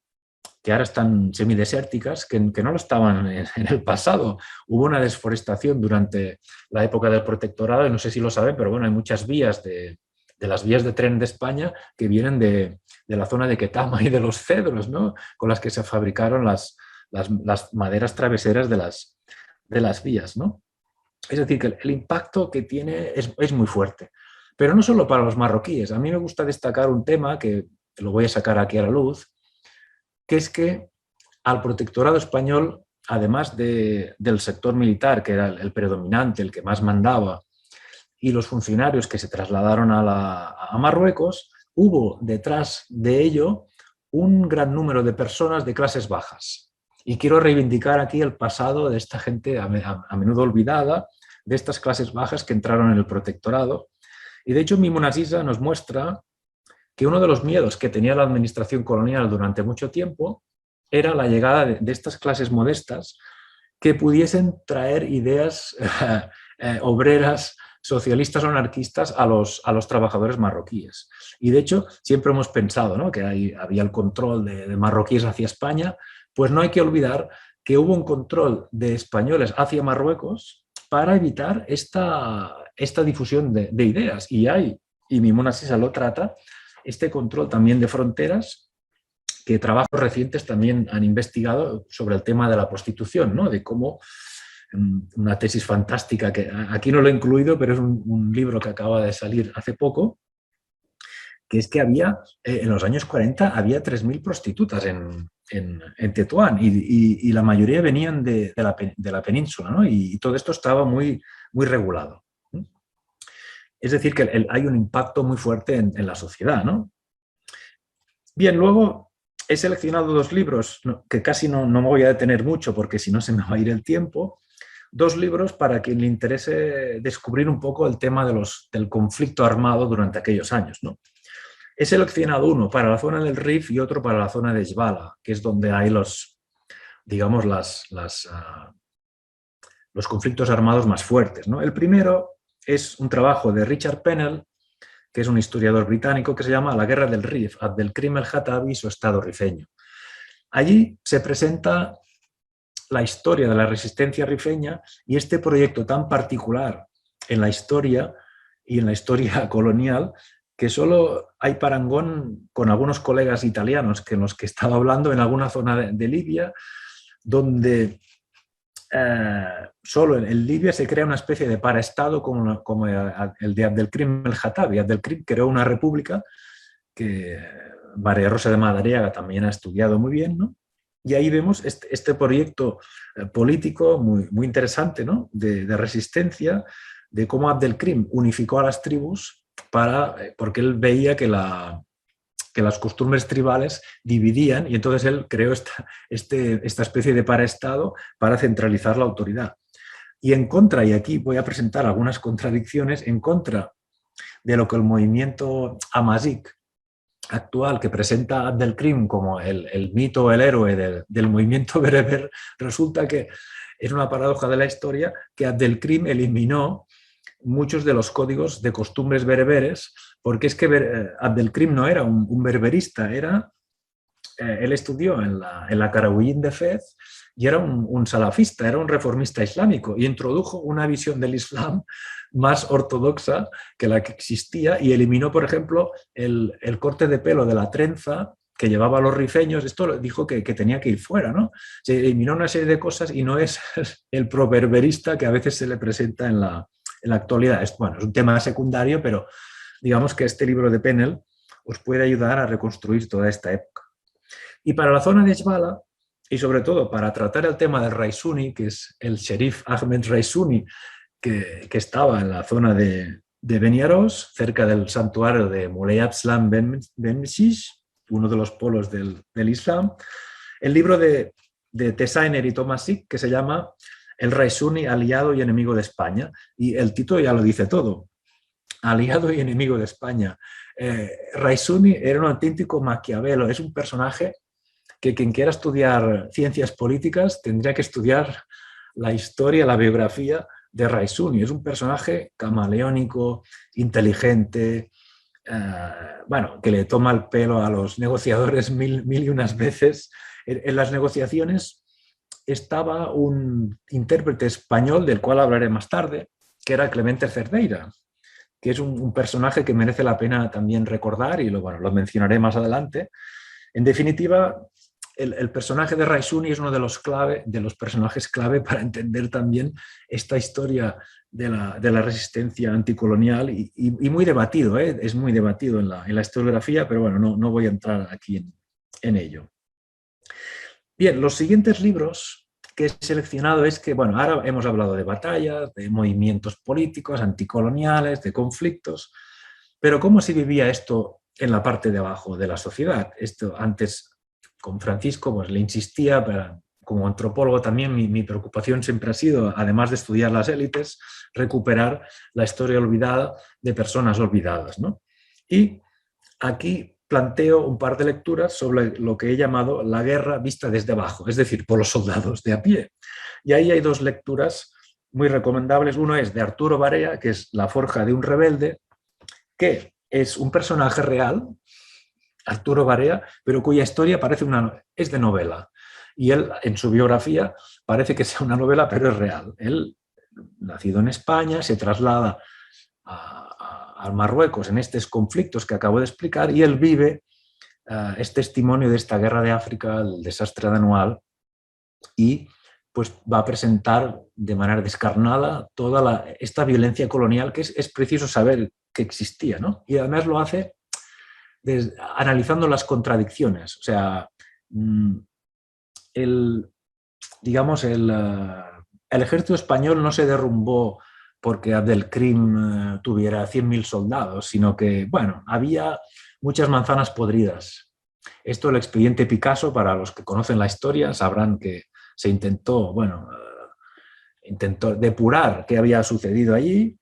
ahora están semidesérticas, que no lo estaban en el pasado. Hubo una desforestación durante la época del protectorado, y no sé si lo saben, pero bueno, hay muchas vías de las vías de tren de España que vienen de la zona de Ketama y de los cedros, ¿no?, con las que se fabricaron las maderas traveseras de las vías, ¿no? Es decir, que el impacto que tiene es muy fuerte. Pero no solo para los marroquíes. A mí me gusta destacar un tema que lo voy a sacar aquí a la luz, que es que al protectorado español, además del sector militar, que era el predominante, el que más mandaba, y los funcionarios que se trasladaron a Marruecos, hubo detrás de ello un gran número de personas de clases bajas. Y quiero reivindicar aquí el pasado de esta gente a menudo olvidada, de estas clases bajas que entraron en el protectorado. Y de hecho Mimoun Aziza nos muestra que uno de los miedos que tenía la administración colonial durante mucho tiempo era la llegada de estas clases modestas que pudiesen traer ideas obreras, socialistas o anarquistas a los trabajadores marroquíes. Y de hecho siempre hemos pensado, ¿no?, que había el control de marroquíes hacia España. Pues no hay que olvidar que hubo un control de españoles hacia Marruecos para evitar esta difusión de ideas. Y Mimona lo trata, este control también de fronteras, que trabajos recientes también han investigado sobre el tema de la prostitución, ¿no? De cómo una tesis fantástica, que aquí no lo he incluido, pero es un libro que acaba de salir hace poco, que es que había, en los años 40, había 3.000 prostitutas en Tetuán y la mayoría venían de la península, ¿no? Y todo esto estaba muy, muy regulado. Es decir, que hay un impacto muy fuerte en la sociedad, ¿no? Bien, luego he seleccionado 2 libros, que casi no me voy a detener mucho porque si no se me va a ir el tiempo. 2 libros para quien le interese descubrir un poco el tema del conflicto armado durante aquellos años, ¿no? He seleccionado uno para la zona del Rif y otro para la zona de Jbala, que es donde hay los conflictos armados más fuertes, ¿no? El primero es un trabajo de Richard Pennell, que es un historiador británico, que se llama La guerra del Rif, Abdelkrim el-Hatabi y su estado rifeño. Allí se presenta la historia de la resistencia rifeña y este proyecto tan particular en la historia y en la historia colonial, que solo hay parangón con algunos colegas italianos que en los que estaba hablando en alguna zona de Libia, donde solo en Libia se crea una especie de paraestado como el de Abdelkrim el-Hatabi. Abdelkrim creó una república que María Rosa de Madariaga también ha estudiado muy bien, ¿no? Y ahí vemos este proyecto político muy, muy interesante, ¿no? de resistencia, de cómo Abdelkrim unificó a las tribus porque él veía que las costumbres tribales dividían y entonces él creó esta especie de paraestado para centralizar la autoridad. Y en contra, y aquí voy a presentar algunas contradicciones, en contra de lo que el movimiento Amazigh actual, que presenta a Abdelkrim como el mito, el héroe del movimiento bereber, resulta que es una paradoja de la historia que Abdelkrim eliminó muchos de los códigos de costumbres bereberes, porque es que Abdelkrim no era un berberista, él estudió en la Qarawiyyin de Fez y era un salafista, era un reformista islámico y introdujo una visión del Islam más ortodoxa que la que existía y eliminó, por ejemplo, el corte de pelo de la trenza que llevaba a los rifeños. Esto dijo que tenía que ir fuera, ¿no? Se eliminó una serie de cosas y no es el pro-berberista que a veces se le presenta en la actualidad. Es un tema secundario, pero digamos que este libro de Pennell os puede ayudar a reconstruir toda esta época. Y para la zona de Jbala, y sobre todo para tratar el tema del Raisuni, que es el sheriff Ahmed Raisuni, que estaba en la zona de Beni Aros, cerca del santuario de Muley Abslam Ben Meshish, uno de los polos del Islam, el libro de Tessainer y Tomasic, que se llama El Raisuni, aliado y enemigo de España. Y el título ya lo dice todo. Aliado y enemigo de España. Raisuni era un auténtico Maquiavelo, es un personaje que quien quiera estudiar ciencias políticas tendría que estudiar la historia, la biografía de Raisuni. Es un personaje camaleónico, inteligente, que le toma el pelo a los negociadores mil y unas veces. En las negociaciones estaba un intérprete español, del cual hablaré más tarde, que era Clemente Cerdeira, que es un personaje que merece la pena también recordar y lo mencionaré más adelante. En definitiva, el personaje de Raisuni es uno de los personajes clave para entender también esta historia de la resistencia anticolonial y muy debatido, es muy debatido en la historiografía, pero no voy a entrar aquí en ello. Bien, los siguientes libros que he seleccionado es que, ahora hemos hablado de batallas, de movimientos políticos, anticoloniales, de conflictos, pero ¿cómo se vivía esto en la parte de abajo de la sociedad? Esto antes con Francisco le insistía, pero como antropólogo también mi preocupación siempre ha sido, además de estudiar las élites, recuperar la historia olvidada de personas olvidadas, ¿no? Y aquí planteo un par de lecturas sobre lo que he llamado la guerra vista desde abajo, es decir, por los soldados de a pie. Y ahí hay 2 lecturas muy recomendables. Uno es de Arturo Barea, que es La forja de un rebelde, que es un personaje real, Arturo Barea, pero cuya historia es de novela. Y él, en su biografía, parece que sea una novela, pero es real. Él nacido en España, se traslada al Marruecos en estos conflictos que acabo de explicar y él vive, es testimonio de esta guerra de África, el desastre de Anual, y pues va a presentar de manera descarnada toda esta violencia colonial que es preciso saber que existía, ¿no? Y además lo hace analizando las contradicciones. O sea, digamos, el ejército español no se derrumbó porque Abdelkrim tuviera 100.000 soldados, sino que, bueno, había muchas manzanas podridas. Esto, el expediente Picasso, para los que conocen la historia, sabrán que se intentó, bueno, intentó depurar qué había sucedido allí,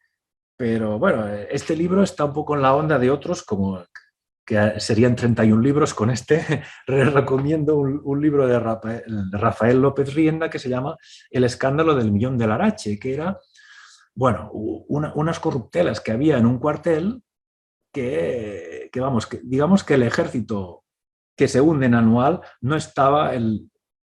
pero bueno, este libro está un poco en la onda de otros, como que serían 31 libros. Con este recomiendo un libro de Rafael López Rienda que se llama El escándalo del millón de Larache, que era, bueno, unas corruptelas que había en un cuartel vamos, que digamos que el ejército que se hunde en Anual no estaba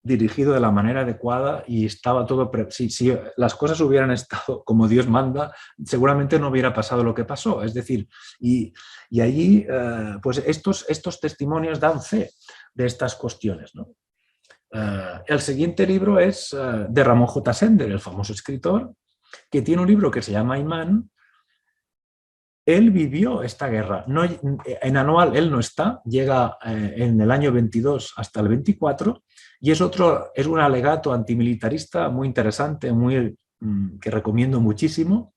dirigido de la manera adecuada y estaba todo... Si las cosas hubieran estado como Dios manda, seguramente no hubiera pasado lo que pasó. Es decir, y allí pues estos testimonios dan fe de estas cuestiones, ¿no? El siguiente libro es de Ramón J. Sender, el famoso escritor, que tiene un libro que se llama Imán. Él vivió esta guerra. No, en Anual él no está, llega en el año 22 hasta el 24 y es un alegato antimilitarista muy interesante, que recomiendo muchísimo,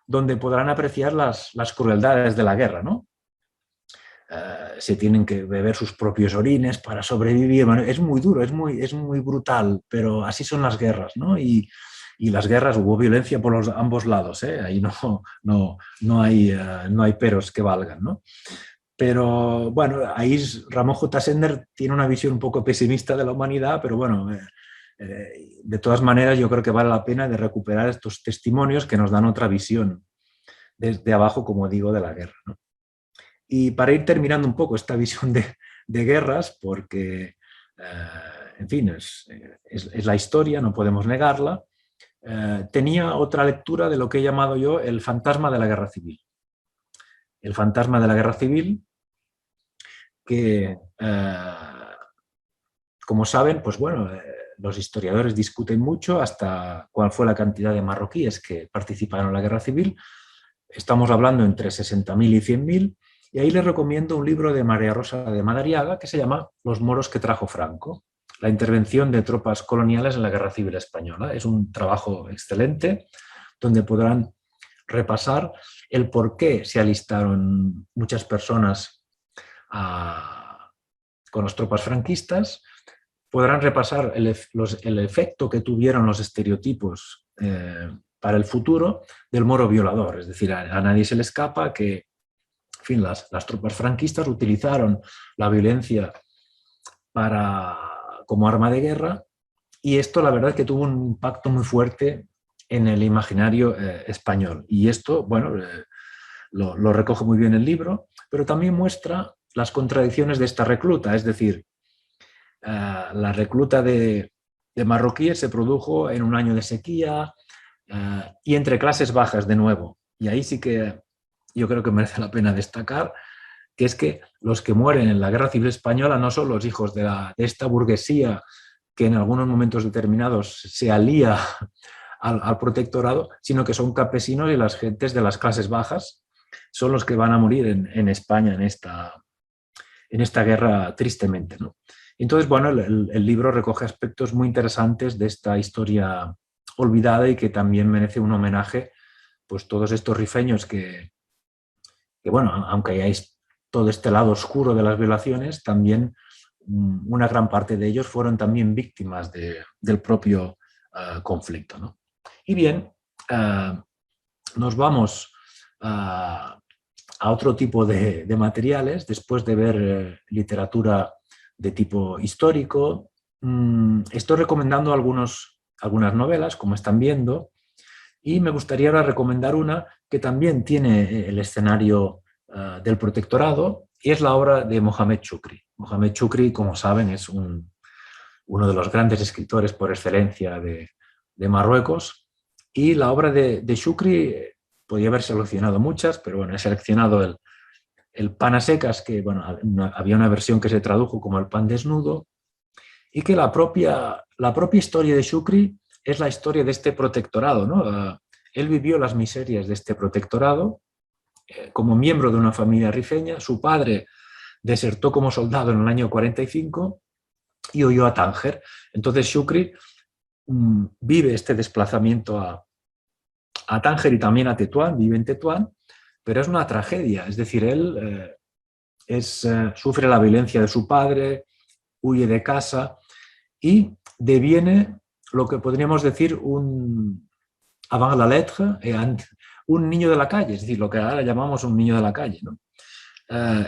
donde podrán apreciar las crueldades de la guerra, ¿no? Se tienen que beber sus propios orines para sobrevivir. Bueno, es muy duro, es muy brutal, pero así son las guerras, ¿no? Y las guerras, hubo violencia por ambos lados, ¿eh? Ahí no hay peros que valgan, ¿no? Pero bueno, ahí Ramón J. Sender tiene una visión un poco pesimista de la humanidad, pero bueno, de todas maneras yo creo que vale la pena de recuperar estos testimonios que nos dan otra visión desde abajo, como digo, de la guerra, ¿no? Y para ir terminando un poco esta visión de guerras, porque, en fin, es la historia, no podemos negarla, tenía otra lectura de lo que he llamado yo el fantasma de la guerra civil. El fantasma de la guerra civil que, como saben, pues bueno, los historiadores discuten mucho hasta cuál fue la cantidad de marroquíes que participaron en la guerra civil. Estamos hablando entre 60.000 y 100.000, y ahí les recomiendo un libro de María Rosa de Madariaga que se llama Los moros que trajo Franco, la intervención de tropas coloniales en la Guerra Civil Española. Es un trabajo excelente donde podrán repasar el por qué se alistaron muchas personas con las tropas franquistas. Podrán repasar el efecto que tuvieron los estereotipos para el futuro del moro violador. Es decir, a nadie se le escapa que, en fin, las tropas franquistas utilizaron la violencia como arma de guerra, y esto la verdad es que tuvo un impacto muy fuerte en el imaginario español. Y esto, bueno, lo recoge muy bien el libro, pero también muestra las contradicciones de esta recluta. Es decir, la recluta de marroquíes se produjo en un año de sequía y entre clases bajas de nuevo. Y ahí sí que yo creo que merece la pena destacar que es que los que mueren en la Guerra Civil Española no son los hijos de esta burguesía que en algunos momentos determinados se alía al protectorado, sino que son campesinos, y las gentes de las clases bajas son los que van a morir en España en esta guerra, tristemente, ¿no? Entonces, bueno, el libro recoge aspectos muy interesantes de esta historia olvidada y que también merece un homenaje, pues todos estos rifeños que bueno, aunque hayáis todo este lado oscuro de las violaciones, también una gran parte de ellos fueron también víctimas del propio conflicto, ¿no? Y bien, nos vamos a otro tipo de materiales. Después de ver literatura de tipo histórico, estoy recomendando algunas novelas, como están viendo, y me gustaría ahora recomendar una que también tiene el escenario del protectorado, y es la obra de Mohamed Chukri. Mohamed Chukri, como saben, es uno de los grandes escritores por excelencia de Marruecos, Y la obra de Shukri, podía haber seleccionado muchas, pero bueno, he seleccionado el Pan a secas, que bueno, había una versión que se tradujo como el pan desnudo, y que la propia historia de Shukri es la historia de este protectorado, ¿no? Él vivió las miserias de este protectorado como miembro de una familia rifeña. Su padre desertó como soldado en el año 45 y huyó a Tánger. Entonces Shukri vive este desplazamiento a Tánger y también a Tetuán, vive en Tetuán, pero es una tragedia. Es decir, él sufre la violencia de su padre, huye de casa y deviene lo que podríamos decir un avant la lettre, un niño de la calle, es decir, lo que ahora llamamos un niño de la calle, ¿no?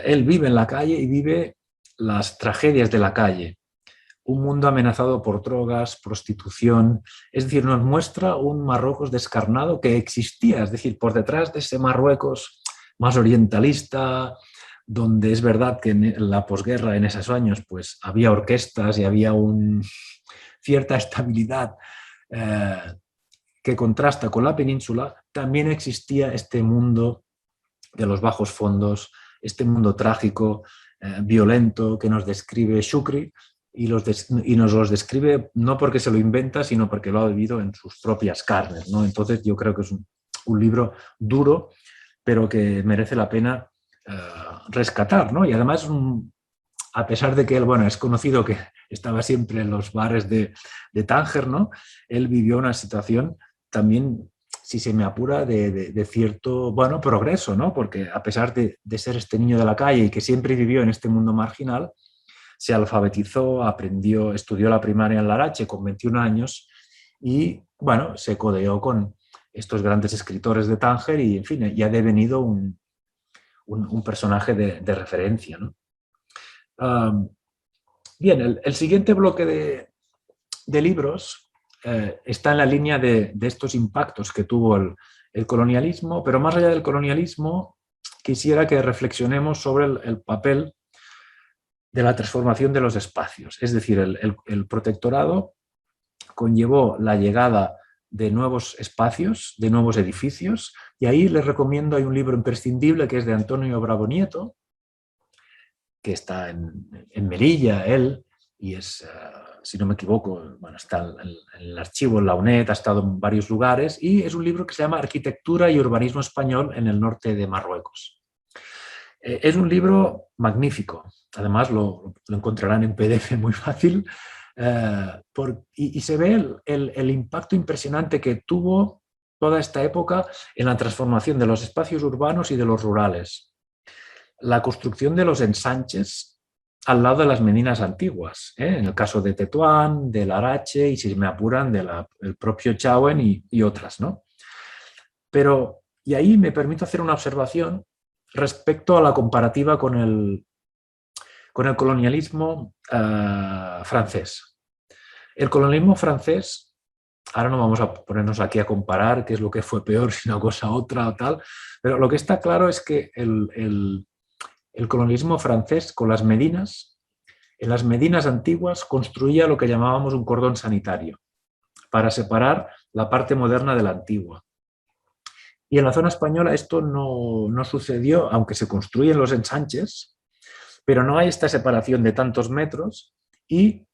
Él vive en la calle y vive las tragedias de la calle, un mundo amenazado por drogas, prostitución, es decir, nos muestra un Marruecos descarnado que existía, es decir, por detrás de ese Marruecos más orientalista, donde es verdad que en la posguerra, en esos años, pues había orquestas y había cierta estabilidad que contrasta con la península, también existía este mundo de los bajos fondos, este mundo trágico, violento, que nos describe Shukri, y nos los describe no porque se lo inventa, sino porque lo ha vivido en sus propias carnes, ¿no? Entonces yo creo que es un libro duro, pero que merece la pena rescatar, ¿no? Y además, a pesar de que él, bueno, es conocido que estaba siempre en los bares de Tánger, ¿no? Él vivió una situación también, si se me apura, de cierto, bueno, progreso, ¿no? Porque a pesar de ser este niño de la calle y que siempre vivió en este mundo marginal, se alfabetizó, aprendió, estudió la primaria en Larache con 21 años y, bueno, se codeó con estos grandes escritores de Tánger y, en fin, ya ha devenido un personaje de referencia, ¿no? Bien, el siguiente bloque de libros está en la línea de estos impactos que tuvo el colonialismo, pero más allá del colonialismo, quisiera que reflexionemos sobre el papel de la transformación de los espacios. Es decir, el protectorado conllevó la llegada de nuevos espacios, de nuevos edificios, y ahí les recomiendo, hay un libro imprescindible que es de Antonio Bravo Nieto, que está en Melilla, él, y es, si no me equivoco, bueno, está en el archivo en la UNED, ha estado en varios lugares, y es un libro que se llama Arquitectura y Urbanismo Español en el norte de Marruecos. Es un libro magnífico, además lo encontrarán en PDF muy fácil, y se ve el impacto impresionante que tuvo toda esta época en la transformación de los espacios urbanos y de los rurales. La construcción de los ensanches al lado de las medinas antiguas, en el caso de Tetuán, de Larache y, si me apuran, del propio Chauen y otras, ¿no? Pero, y ahí me permito hacer una observación respecto a la comparativa con el colonialismo francés. El colonialismo francés, ahora no vamos a ponernos aquí a comparar qué es lo que fue peor, si una cosa otra o tal, pero lo que está claro es que el colonialismo francés con las medinas, en las medinas antiguas construía lo que llamábamos un cordón sanitario para separar la parte moderna de la antigua. Y en la zona española esto no sucedió, aunque se construyen los ensanches, pero no hay esta separación de tantos metros y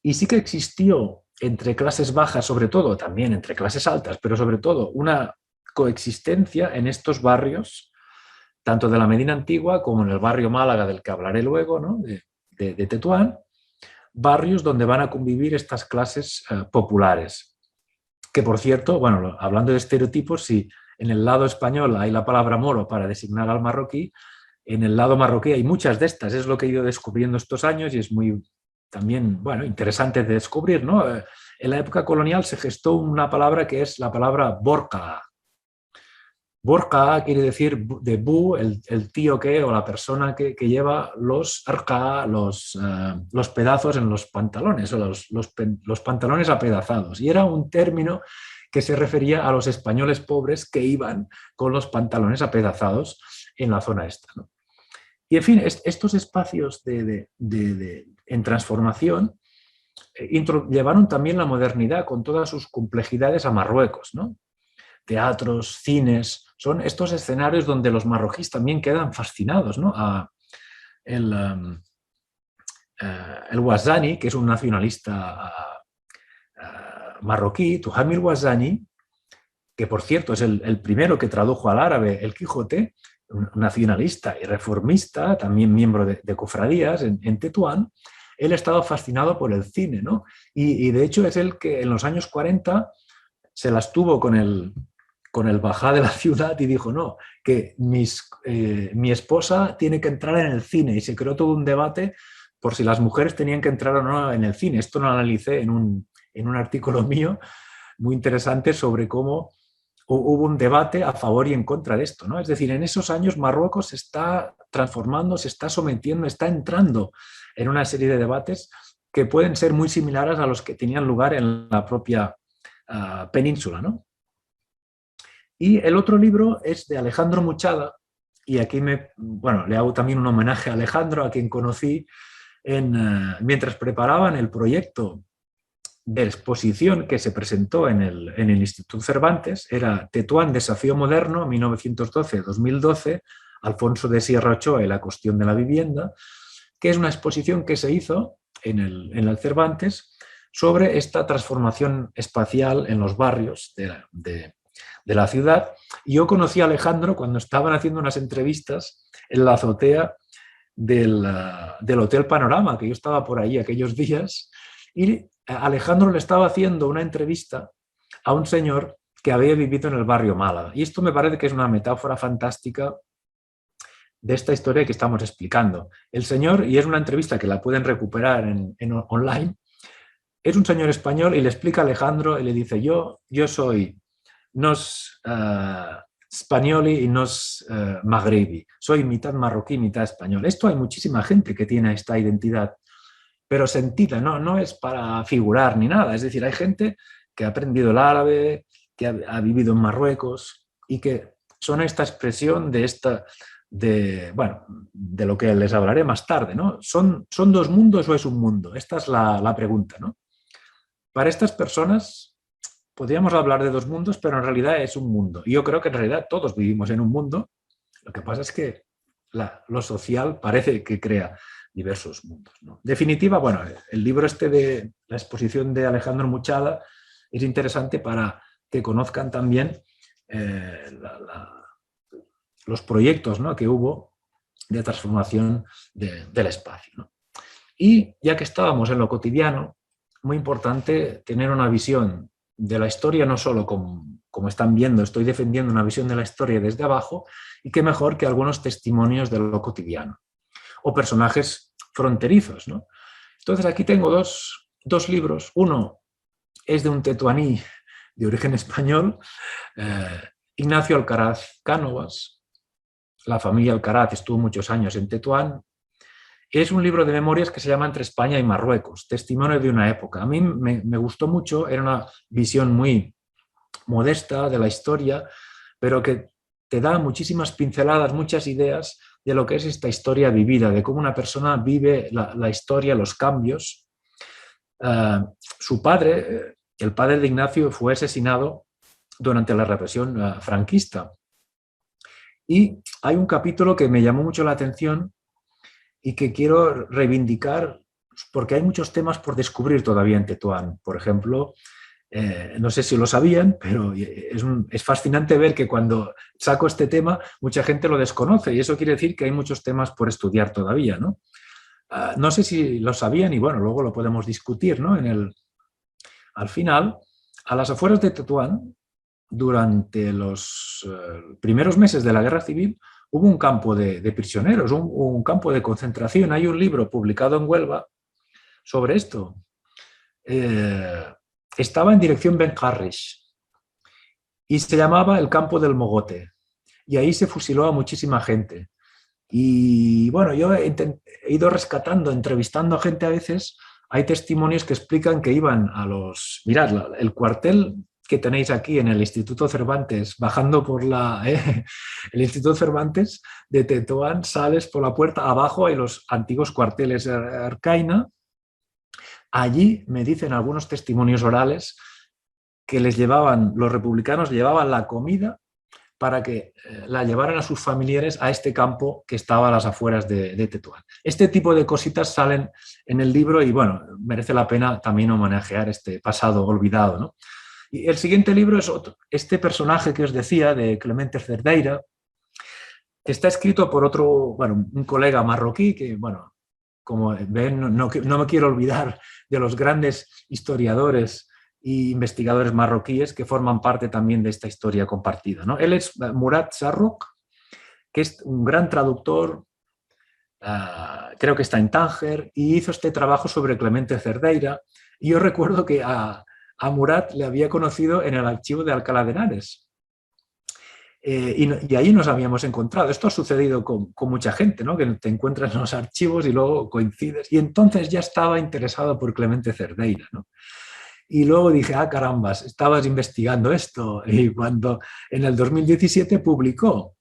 sí que existió entre clases bajas, sobre todo, también entre clases altas, pero sobre todo una coexistencia en estos barrios, tanto de la Medina Antigua como en el barrio Málaga, del que hablaré luego, ¿no? de Tetuán, barrios donde van a convivir estas clases populares. Que, por cierto, bueno, hablando de estereotipos, si en el lado español hay la palabra moro para designar al marroquí, en el lado marroquí hay muchas de estas, es lo que he ido descubriendo estos años y es muy también, bueno, interesante de descubrir, ¿no? En la época colonial se gestó una palabra que es la palabra borca. Borca quiere decir de bu, el tío que, o la persona que lleva los arca, los pedazos en los pantalones, o los pantalones apedazados. Y era un término que se refería a los españoles pobres que iban con los pantalones apedazados en la zona esta, ¿no? Y en fin, estos espacios en transformación llevaron también la modernidad con todas sus complejidades a Marruecos, ¿no? Teatros, cines, son estos escenarios donde los marroquíes también quedan fascinados, ¿no? El Ouazzani, que es un nacionalista marroquí, Tuhamil Ouazzani, que por cierto es el primero que tradujo al árabe el Quijote, un nacionalista y reformista, también miembro de cofradías en Tetuán. Él estaba fascinado por el cine, ¿no? Y de hecho es el que en los años 40 se las tuvo con el bajá de la ciudad y dijo, no, que mi esposa tiene que entrar en el cine, y se creó todo un debate por si las mujeres tenían que entrar o no en el cine. Esto lo analicé en un artículo mío muy interesante sobre cómo hubo un debate a favor y en contra de esto, ¿no? Es decir, en esos años Marruecos se está transformando, se está sometiendo, está entrando en una serie de debates que pueden ser muy similares a los que tenían lugar en la propia península, ¿no? Y el otro libro es de Alejandro Muchada, y aquí le hago también un homenaje a Alejandro, a quien conocí mientras preparaban el proyecto de exposición que se presentó en el Instituto Cervantes. Era Tetuán, Desafío Moderno, 1912-2012, Alfonso de Sierra Ochoa y la cuestión de la vivienda, que es una exposición que se hizo en el Cervantes sobre esta transformación espacial en los barrios de la ciudad. Y yo conocí a Alejandro cuando estaban haciendo unas entrevistas en la azotea del Hotel Panorama, que yo estaba por ahí aquellos días, y Alejandro le estaba haciendo una entrevista a un señor que había vivido en el barrio Málaga. Y esto me parece que es una metáfora fantástica de esta historia que estamos explicando. El señor, y es una entrevista que la pueden recuperar en online, es un señor español y le explica a Alejandro y le dice, yo soy nos españoli y nos maghrebi, soy mitad marroquí, mitad español. Esto hay muchísima gente que tiene esta identidad, pero sentida, no es para figurar ni nada. Es decir, hay gente que ha aprendido el árabe, que ha vivido en Marruecos y que son esta expresión de lo que les hablaré más tarde, ¿no? ¿Son dos mundos o es un mundo? Esta es la pregunta, ¿no? Para estas personas podríamos hablar de dos mundos, pero en realidad es un mundo. Y yo creo que en realidad todos vivimos en un mundo. Lo que pasa es que lo social parece que crea diversos mundos, ¿no? En definitiva, bueno, el libro de la exposición de Alejandro Muchada es interesante para que conozcan también los proyectos, ¿no?, que hubo de transformación del espacio, ¿no? Y ya que estábamos en lo cotidiano, muy importante tener una visión de la historia, no solo como están viendo, estoy defendiendo una visión de la historia desde abajo, y qué mejor que algunos testimonios de lo cotidiano o personajes fronterizos, ¿no? Entonces aquí tengo dos libros. Uno es de un tetuaní de origen español, Ignacio Alcaraz Cánovas. La familia Alcaraz estuvo muchos años en Tetuán. Es un libro de memorias que se llama Entre España y Marruecos, testimonio de una época. A mí me gustó mucho, era una visión muy modesta de la historia, pero que te da muchísimas pinceladas, muchas ideas de lo que es esta historia vivida, de cómo una persona vive la historia, los cambios. Su padre, el padre de Ignacio, fue asesinado durante la represión franquista. Y hay un capítulo que me llamó mucho la atención y que quiero reivindicar porque hay muchos temas por descubrir todavía en Tetuán. Por ejemplo, no sé si lo sabían, pero es fascinante ver que cuando saco este tema mucha gente lo desconoce, y eso quiere decir que hay muchos temas por estudiar todavía, ¿no? No sé si lo sabían, y bueno, luego lo podemos discutir, ¿no? Al final, a las afueras de Tetuán, durante los primeros meses de la Guerra Civil, hubo un campo de prisioneros, un campo de concentración. Hay un libro publicado en Huelva sobre esto. Estaba en dirección Ben Harrish y se llamaba el campo del Mogote, y ahí se fusiló a muchísima gente. Y bueno, yo he ido rescatando, entrevistando a gente a veces. Hay testimonios que explican que iban a mirad, el cuartel que tenéis aquí en el Instituto Cervantes, bajando por el Instituto Cervantes de Tetuán, sales por la puerta, abajo hay los antiguos cuarteles Arcaina, allí me dicen algunos testimonios orales que los republicanos llevaban la comida para que la llevaran a sus familiares a este campo que estaba a las afueras de Tetuán. Este tipo de cositas salen en el libro y bueno, merece la pena también homenajear este pasado olvidado, ¿no? Y el siguiente libro es este personaje que os decía, de Clemente Cerdeira, que está escrito por un colega marroquí que, bueno, como ven, no me quiero olvidar de los grandes historiadores e investigadores marroquíes que forman parte también de esta historia compartida, ¿no? Él es Murat Sarrouk, que es un gran traductor, creo que está en Tánger, y hizo este trabajo sobre Clemente Cerdeira. Y yo recuerdo que a Murat le había conocido en el archivo de Alcalá de Henares. Y ahí nos habíamos encontrado. Esto ha sucedido con mucha gente, ¿no? Que te encuentras en los archivos y luego coincides. Y entonces ya estaba interesado por Clemente Cerdeira, ¿no? Y luego dije, carambas, estabas investigando esto. Y cuando en el 2017 publicó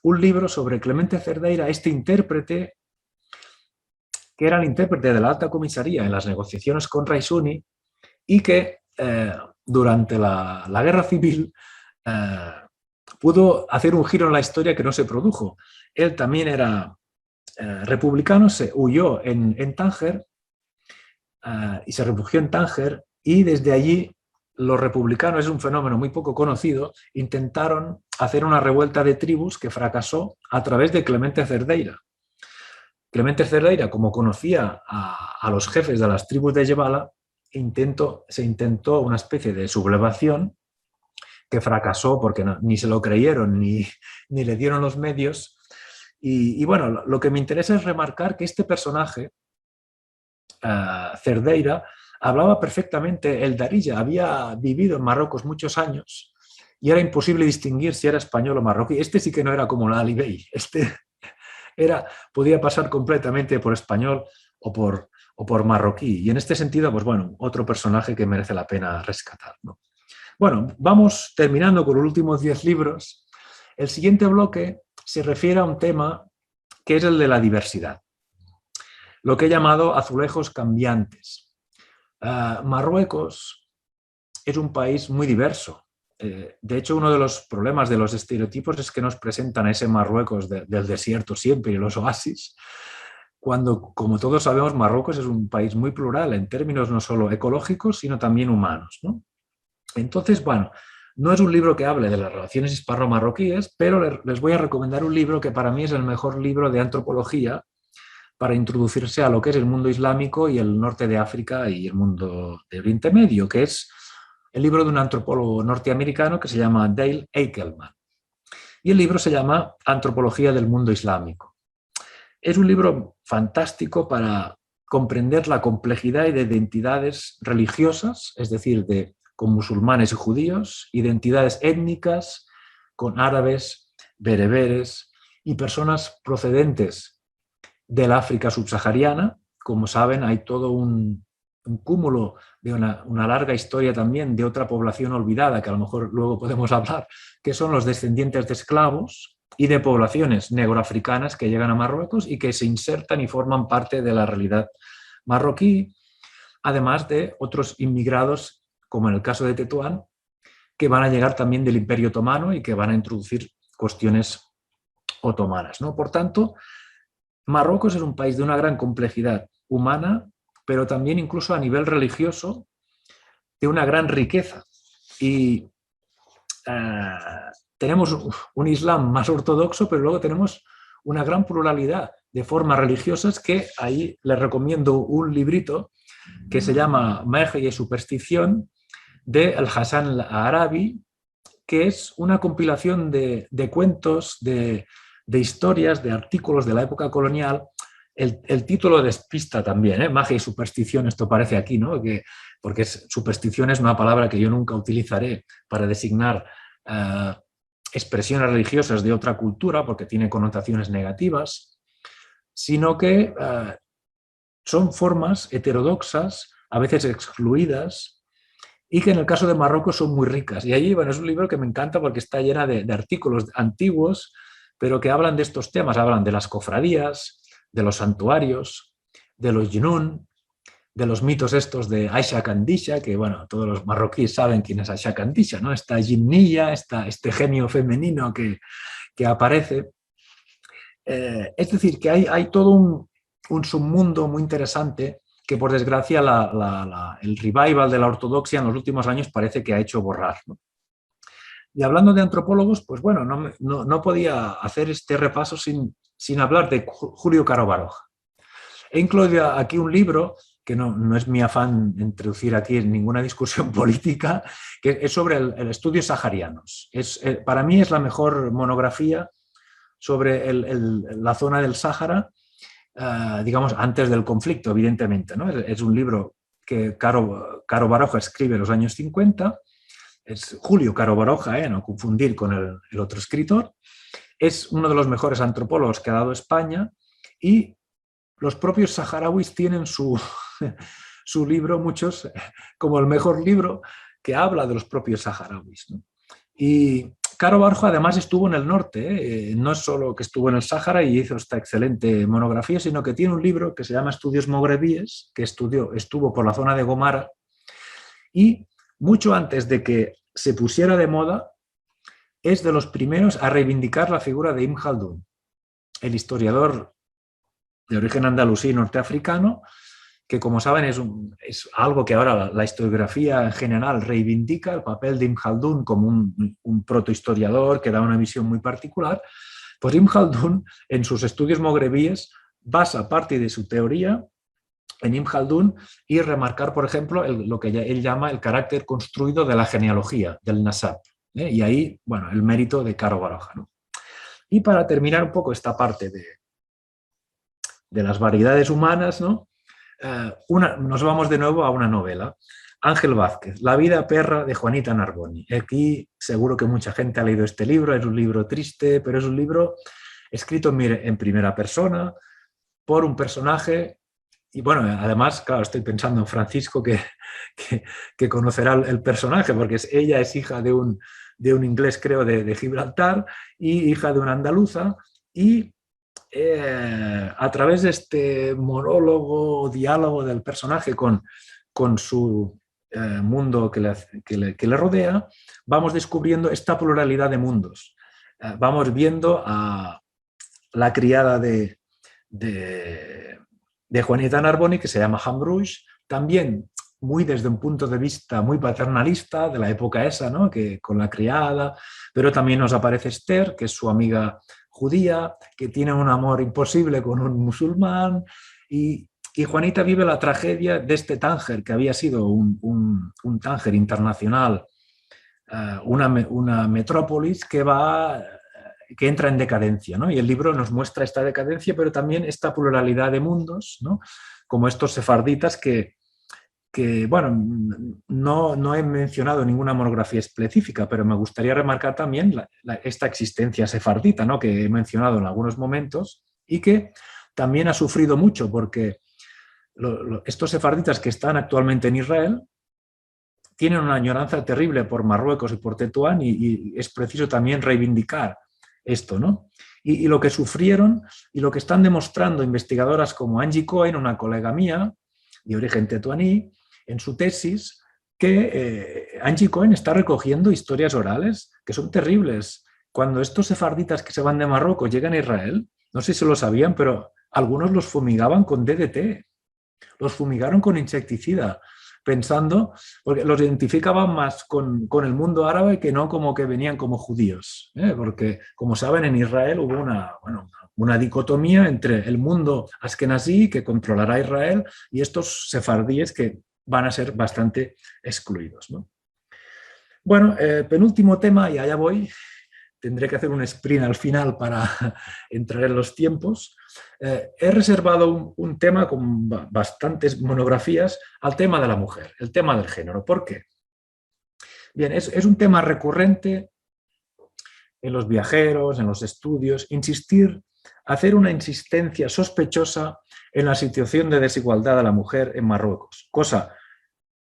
un libro sobre Clemente Cerdeira, este intérprete, que era el intérprete de la Alta Comisaría en las negociaciones con Raisuni y que durante la Guerra Civil pudo hacer un giro en la historia que no se produjo. Él también era republicano, se huyó en Tánger y se refugió en Tánger, y desde allí los republicanos, es un fenómeno muy poco conocido, intentaron hacer una revuelta de tribus que fracasó a través de Clemente Cerdeira. Clemente Cerdeira, como conocía a los jefes de las tribus de Yebala, se intentó una especie de sublevación que fracasó porque ni se lo creyeron ni le dieron los medios. Y bueno, lo que me interesa es remarcar que este personaje, Cerdeira, hablaba perfectamente el Darija, había vivido en Marruecos muchos años y era imposible distinguir si era español o marroquí. Este sí que no era como la Ali Bey, podía pasar completamente por español o por marroquí. Y en este sentido, pues bueno, otro personaje que merece la pena rescatar, ¿no? Bueno, vamos terminando con los últimos 10 libros. El siguiente bloque se refiere a un tema que es el de la diversidad, lo que he llamado azulejos cambiantes. Marruecos es un país muy diverso. De hecho, uno de los problemas de los estereotipos es que nos presentan a ese Marruecos del desierto siempre y los oasis, cuando, como todos sabemos, Marruecos es un país muy plural en términos no solo ecológicos, sino también humanos, ¿no? Entonces, bueno, no es un libro que hable de las relaciones hispano-marroquíes, pero les voy a recomendar un libro que para mí es el mejor libro de antropología para introducirse a lo que es el mundo islámico y el norte de África y el mundo de Oriente Medio, que es el libro de un antropólogo norteamericano que se llama Dale Eichelman. Y el libro se llama Antropología del mundo islámico. Es un libro fantástico para comprender la complejidad de identidades religiosas, es decir, con musulmanes y judíos, identidades étnicas, con árabes, bereberes y personas procedentes del África subsahariana. Como saben, hay todo un cúmulo de una larga historia también de otra población olvidada, que a lo mejor luego podemos hablar, que son los descendientes de esclavos y de poblaciones negroafricanas que llegan a Marruecos y que se insertan y forman parte de la realidad marroquí, además de otros inmigrados, como en el caso de Tetuán, que van a llegar también del Imperio Otomano y que van a introducir cuestiones otomanas, ¿no? Por tanto, Marruecos es un país de una gran complejidad humana, pero también incluso a nivel religioso, de una gran riqueza. Y tenemos un Islam más ortodoxo, pero luego tenemos una gran pluralidad de formas religiosas, que ahí les recomiendo un librito que se llama Magia y Superstición, de Al-Hassan al-Arabi, que es una compilación de cuentos, de historias, de artículos de la época colonial. El título despista también, ¿eh? Magia y superstición, esto parece aquí, ¿no? Porque superstición es una palabra que yo nunca utilizaré para designar expresiones religiosas de otra cultura, porque tiene connotaciones negativas, sino que son formas heterodoxas, a veces excluidas, y que en el caso de Marruecos son muy ricas. Y allí, bueno, es un libro que me encanta porque está llena de artículos antiguos, pero que hablan de estos temas, hablan de las cofradías, de los santuarios, de los yunún, de los mitos estos de Aisha Kandisha, que bueno, todos los marroquíes saben quién es Aisha Kandisha, ¿no? Esta jinnilla, este genio femenino que aparece. Es decir, que hay todo un submundo muy interesante que por desgracia el revival de la ortodoxia en los últimos años parece que ha hecho borrar, ¿no? Y hablando de antropólogos, pues bueno, no podía hacer este repaso sin hablar de Julio Caro Baroja. He incluido aquí un libro, que no es mi afán introducir aquí en ninguna discusión política, que es sobre el estudio saharianos. Para mí es la mejor monografía sobre la zona del Sáhara, digamos, antes del conflicto, evidentemente, ¿no? Es un libro que Caro Baroja escribe en los años 50, es Julio Caro Baroja, no confundir con el otro escritor, es uno de los mejores antropólogos que ha dado España y los propios saharauis tienen su libro, muchos, como el mejor libro que habla de los propios saharauis, ¿no? Y Caro Baroja además estuvo en el norte, no es solo que estuvo en el Sáhara y hizo esta excelente monografía, sino que tiene un libro que se llama Estudios Mogrebíes, que estuvo por la zona de Gomara, y mucho antes de que se pusiera de moda, es de los primeros a reivindicar la figura de Ibn Khaldun, el historiador de origen andalusí norteafricano, que como saben es algo que ahora la historiografía en general reivindica, el papel de Ibn Khaldun como un protohistoriador que da una visión muy particular. Pues Ibn Khaldun, en sus estudios mogrebíes, basa parte de su teoría en Ibn Khaldun y remarcar, por ejemplo, lo que él llama el carácter construido de la genealogía, del nasab. Y ahí, bueno, el mérito de Caro Baroja, ¿no? Y para terminar un poco esta parte de las variedades humanas, ¿no? Nos vamos de nuevo a una novela. Ángel Vázquez, La vida perra de Juanita Narboni. Aquí seguro que mucha gente ha leído este libro, es un libro triste, pero es un libro escrito en primera persona por un personaje. Y bueno, además, claro, estoy pensando en Francisco que conocerá el personaje, porque ella es hija de un inglés, creo, de Gibraltar, y hija de una andaluza, y a través de este monólogo, diálogo del personaje con su mundo que le rodea, vamos descubriendo esta pluralidad de mundos. Vamos viendo a la criada de Juanita Narboni, que se llama Hambrouche, también muy desde un punto de vista muy paternalista de la época esa, ¿no? Que con la criada, pero también nos aparece Esther, que es su amiga judía, que tiene un amor imposible con un musulmán, y Juanita vive la tragedia de este Tánger, que había sido un Tánger internacional, una metrópolis que entra en decadencia, ¿no? Y el libro nos muestra esta decadencia, pero también esta pluralidad de mundos, ¿no? Como estos sefarditas que bueno, no he mencionado ninguna monografía específica, pero me gustaría remarcar también esta existencia sefardita, ¿no? Que he mencionado en algunos momentos y que también ha sufrido mucho porque estos sefarditas que están actualmente en Israel tienen una añoranza terrible por Marruecos y por Tetuán y es preciso también reivindicar esto, ¿no? Y lo que sufrieron y lo que están demostrando investigadoras como Angie Cohen, una colega mía de origen tetuaní, en su tesis, que Angie Cohen está recogiendo historias orales que son terribles. Cuando estos sefarditas que se van de Marruecos llegan a Israel, no sé si lo sabían, pero algunos los fumigaban con DDT, los fumigaron con insecticida, pensando, porque los identificaban más con el mundo árabe que no como que venían como judíos, porque como saben en Israel hubo una dicotomía entre el mundo askenazí que controlará Israel y estos sefardíes que van a ser bastante excluidos, ¿no? Bueno, penúltimo tema, y allá voy, tendré que hacer un sprint al final para entrar en los tiempos. He reservado un tema con bastantes monografías al tema de la mujer, el tema del género. ¿Por qué? Bien, es un tema recurrente en los viajeros, en los estudios, hacer una insistencia sospechosa en la situación de desigualdad de la mujer en Marruecos, cosa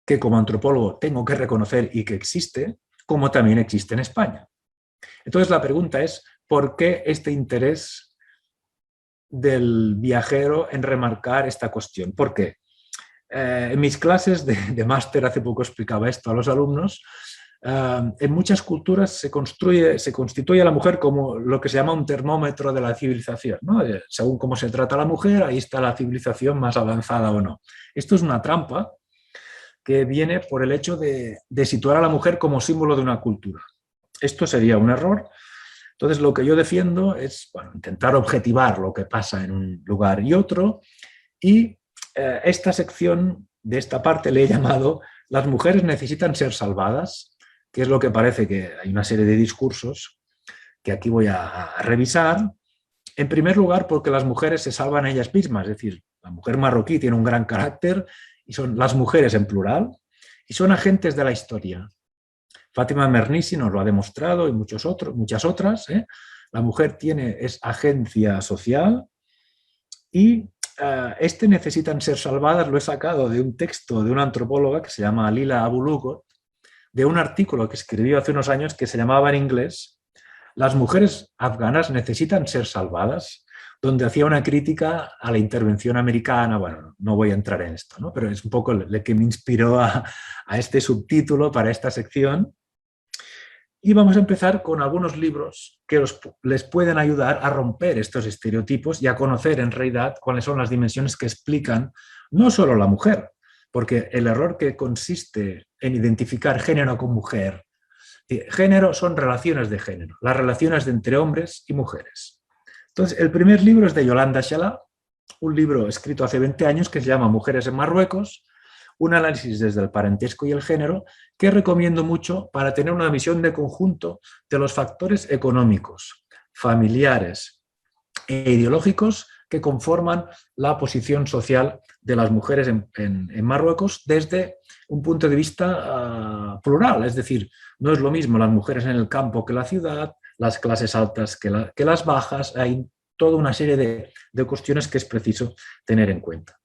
que como antropólogo tengo que reconocer y que existe, como también existe en España. Entonces la pregunta es, ¿por qué este interés del viajero en remarcar esta cuestión? ¿Por qué? En mis clases de máster hace poco explicaba esto a los alumnos. En muchas culturas se constituye a la mujer como lo que se llama un termómetro de la civilización, ¿no? Según cómo se trata a la mujer, ahí está la civilización más avanzada o no. Esto es una trampa que viene por el hecho de situar a la mujer como símbolo de una cultura. Esto sería un error. Entonces, lo que yo defiendo es, bueno, intentar objetivar lo que pasa en un lugar y otro, y esta sección de esta parte le he llamado "Las mujeres necesitan ser salvadas", que es lo que parece que hay una serie de discursos que aquí voy a revisar. En primer lugar, porque las mujeres se salvan a ellas mismas, es decir, la mujer marroquí tiene un gran carácter y son las mujeres en plural y son agentes de la historia. Fátima Mernissi nos lo ha demostrado y muchas otras. La mujer es agencia social y necesitan ser salvadas. Lo he sacado de un texto de una antropóloga que se llama Lila Abu-Lughod, de un artículo que escribió hace unos años que se llamaba en inglés "Las mujeres afganas necesitan ser salvadas", donde hacía una crítica a la intervención americana. Bueno, no voy a entrar en esto, ¿no? Pero es un poco el que me inspiró a este subtítulo para esta sección. Y vamos a empezar con algunos libros que les pueden ayudar a romper estos estereotipos y a conocer en realidad cuáles son las dimensiones que explican no solo la mujer, porque el error que consiste en identificar género con mujer, género son relaciones de género, las relaciones entre hombres y mujeres. Entonces, el primer libro es de Yolanda Xalá, un libro escrito hace 20 años que se llama Mujeres en Marruecos, un análisis desde el parentesco y el género, que recomiendo mucho para tener una visión de conjunto de los factores económicos, familiares e ideológicos que conforman la posición social de las mujeres en Marruecos desde un punto de vista plural. Es decir, no es lo mismo las mujeres en el campo que la ciudad, las clases altas que las bajas. Hay toda una serie de cuestiones que es preciso tener en cuenta.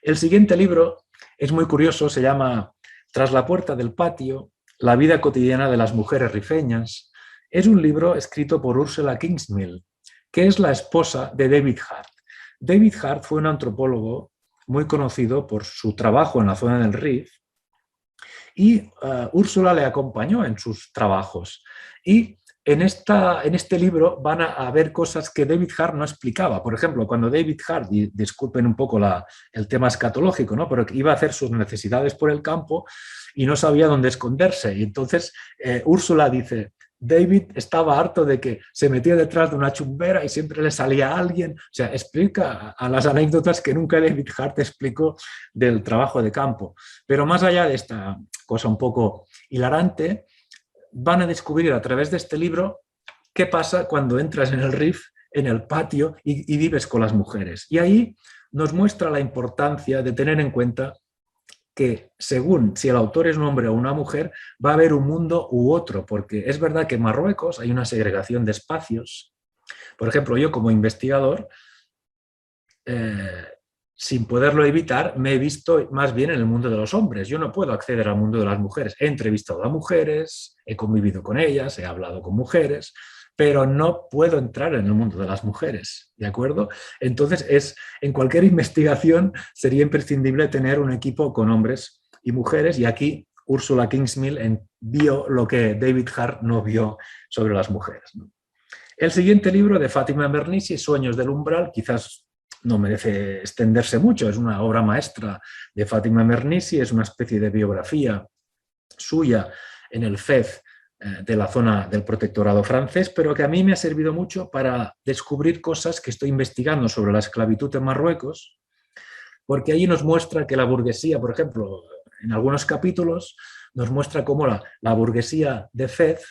El siguiente libro es muy curioso, se llama Tras la puerta del patio, la vida cotidiana de las mujeres rifeñas. Es un libro escrito por Ursula Kingsmill, que es la esposa de David Hart. David Hart fue un antropólogo muy conocido por su trabajo en la zona del Rif y Úrsula le acompañó en sus trabajos. Y en este libro van a ver cosas que David Hart no explicaba. Por ejemplo, cuando David Hart, y disculpen un poco el tema escatológico, ¿no? Pero iba a hacer sus necesidades por el campo y no sabía dónde esconderse. Y entonces Úrsula dice: David estaba harto de que se metía detrás de una chumbera y siempre le salía alguien. O sea, explica a las anécdotas que nunca David Hart explicó del trabajo de campo. Pero más allá de esta cosa un poco hilarante, van a descubrir a través de este libro qué pasa cuando entras en el Rif, en el patio, y vives con las mujeres. Y ahí nos muestra la importancia de tener en cuenta que según si el autor es un hombre o una mujer, va a haber un mundo u otro, porque es verdad que en Marruecos hay una segregación de espacios. Por ejemplo, yo como investigador, sin poderlo evitar, me he visto más bien en el mundo de los hombres. Yo no puedo acceder al mundo de las mujeres. He entrevistado a mujeres, he convivido con ellas, he hablado con mujeres, pero no puedo entrar en el mundo de las mujeres, ¿de acuerdo? Entonces, en cualquier investigación sería imprescindible tener un equipo con hombres y mujeres, y aquí Ursula Kingsmill vio lo que David Hart no vio sobre las mujeres, ¿no? El siguiente libro de Fátima Mernissi, Sueños del umbral, quizás no merece extenderse mucho, es una obra maestra de Fátima Mernissi, es una especie de biografía suya en el Fez de la zona del protectorado francés, pero que a mí me ha servido mucho para descubrir cosas que estoy investigando sobre la esclavitud en Marruecos, porque allí nos muestra que la burguesía, por ejemplo, en algunos capítulos, nos muestra cómo la burguesía de Fez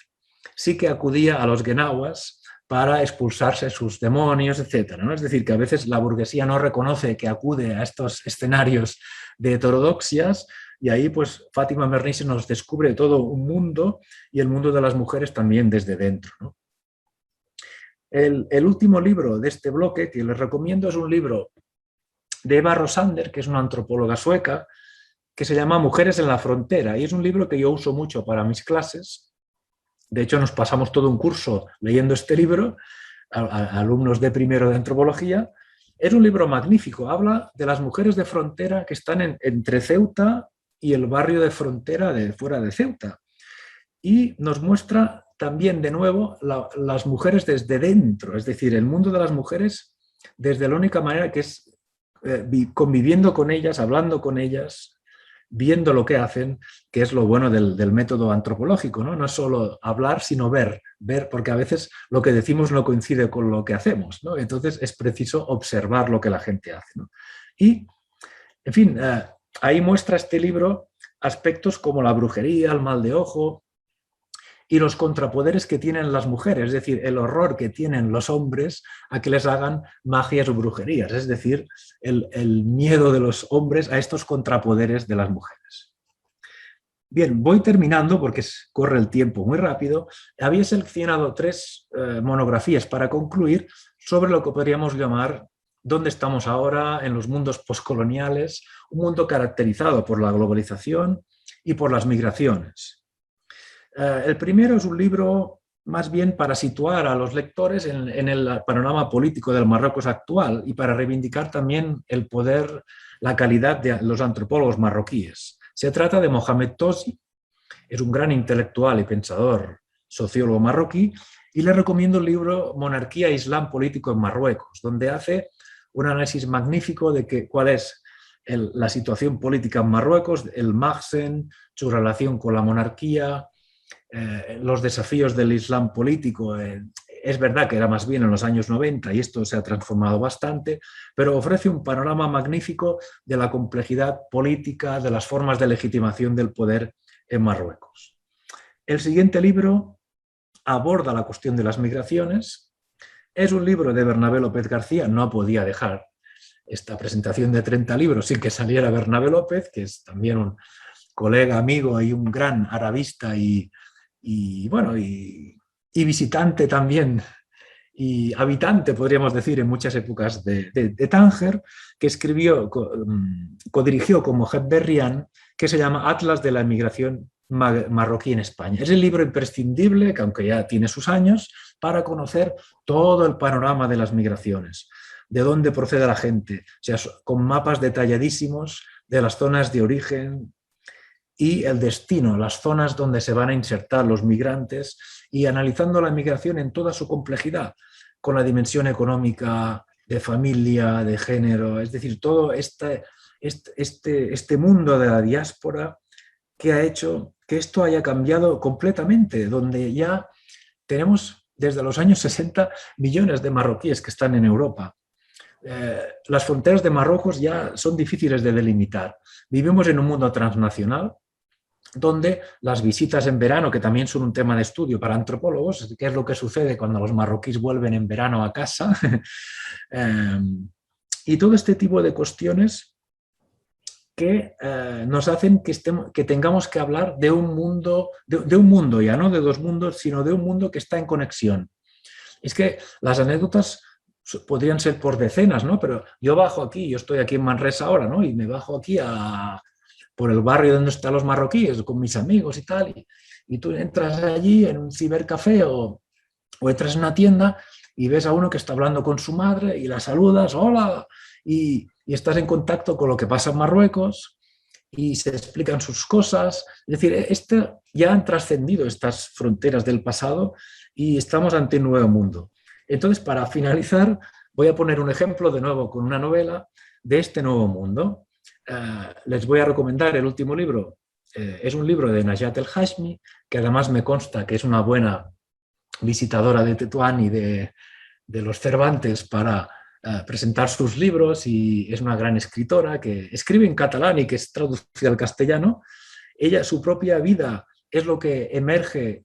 sí que acudía a los guenahuas para expulsarse sus demonios, etc., ¿no? Es decir, que a veces la burguesía no reconoce que acude a estos escenarios de heterodoxias, y ahí pues Fátima Mernissi nos descubre todo un mundo, y el mundo de las mujeres también desde dentro, ¿no? El último libro de este bloque que les recomiendo es un libro de Eva Rosander, que es una antropóloga sueca, que se llama Mujeres en la frontera, y es un libro que yo uso mucho para mis clases. De hecho, nos pasamos todo un curso leyendo este libro, alumnos de primero de antropología, Es un libro magnífico, habla de las mujeres de frontera que están entre Ceuta y el barrio de frontera de fuera de Ceuta. Y nos muestra también de nuevo las mujeres desde dentro, es decir, el mundo de las mujeres desde la única manera que es conviviendo con ellas, hablando con ellas, viendo lo que hacen, que es lo bueno del método antropológico, ¿no? No es solo hablar, sino ver, porque a veces lo que decimos no coincide con lo que hacemos, ¿no? Entonces es preciso observar lo que la gente hace, ¿no? Y, en fin, ahí muestra este libro aspectos como la brujería, el mal de ojo y los contrapoderes que tienen las mujeres, es decir, el horror que tienen los hombres a que les hagan magias o brujerías, es decir, el miedo de los hombres a estos contrapoderes de las mujeres. Bien, voy terminando porque corre el tiempo muy rápido. Había seleccionado 3 monografías para concluir sobre lo que podríamos llamar dónde estamos ahora en los mundos postcoloniales, un mundo caracterizado por la globalización y por las migraciones. El primero es un libro más bien para situar a los lectores en el panorama político del Marruecos actual y para reivindicar también el poder, la calidad de los antropólogos marroquíes. Se trata de Mohamed Tosi, es un gran intelectual y pensador sociólogo marroquí, y le recomiendo el libro Monarquía e Islam político en Marruecos, donde hace un análisis magnífico de cuál es la situación política en Marruecos, el Mahsen, su relación con la monarquía, los desafíos del Islam político. Es verdad que era más bien en los años 90 y esto se ha transformado bastante, pero ofrece un panorama magnífico de la complejidad política, de las formas de legitimación del poder en Marruecos. El siguiente libro aborda la cuestión de las migraciones. Es un libro de Bernabé López García, no podía dejar esta presentación de 30 libros sin que saliera Bernabé López, que es también un colega, amigo y un gran arabista y visitante también, y habitante, podríamos decir, en muchas épocas de Tánger, que escribió, codirigió con Mohamed Berrián, que se llama Atlas de la emigración marroquí en España. Es el libro imprescindible, que aunque ya tiene sus años, para conocer todo el panorama de las migraciones, de dónde procede la gente, o sea, con mapas detalladísimos de las zonas de origen y el destino, las zonas donde se van a insertar los migrantes, y analizando la migración en toda su complejidad, con la dimensión económica, de familia, de género, es decir, todo este mundo de la diáspora que ha hecho que esto haya cambiado completamente, donde ya tenemos desde los años 60 millones de marroquíes que están en Europa. Las fronteras de Marruecos ya son difíciles de delimitar. Vivimos en un mundo transnacional donde las visitas en verano, que también son un tema de estudio para antropólogos, qué es lo que sucede cuando los marroquíes vuelven en verano a casa, y todo este tipo de cuestiones que nos hacen que tengamos que hablar de un mundo, de un mundo, ya no de 2 mundos, sino de un mundo que está en conexión. Es que las anécdotas podrían ser por decenas, ¿no? Pero yo estoy aquí en Manresa ahora, ¿no? Y me bajo aquí por el barrio donde están los marroquíes, con mis amigos y tal, y tú entras allí en un cibercafé o entras en una tienda y ves a uno que está hablando con su madre y la saludas, hola, y estás en contacto con lo que pasa en Marruecos y se explican sus cosas. Es decir, ya han trascendido estas fronteras del pasado y estamos ante un nuevo mundo. Entonces, para finalizar, voy a poner un ejemplo de nuevo con una novela de este nuevo mundo. Les voy a recomendar el último libro. Es un libro de Najat El Hashmi, que además me consta que es una buena visitadora de Tetuán y de los Cervantes para presentar sus libros, y es una gran escritora que escribe en catalán y que es traducida al castellano. Ella, su propia vida es lo que emerge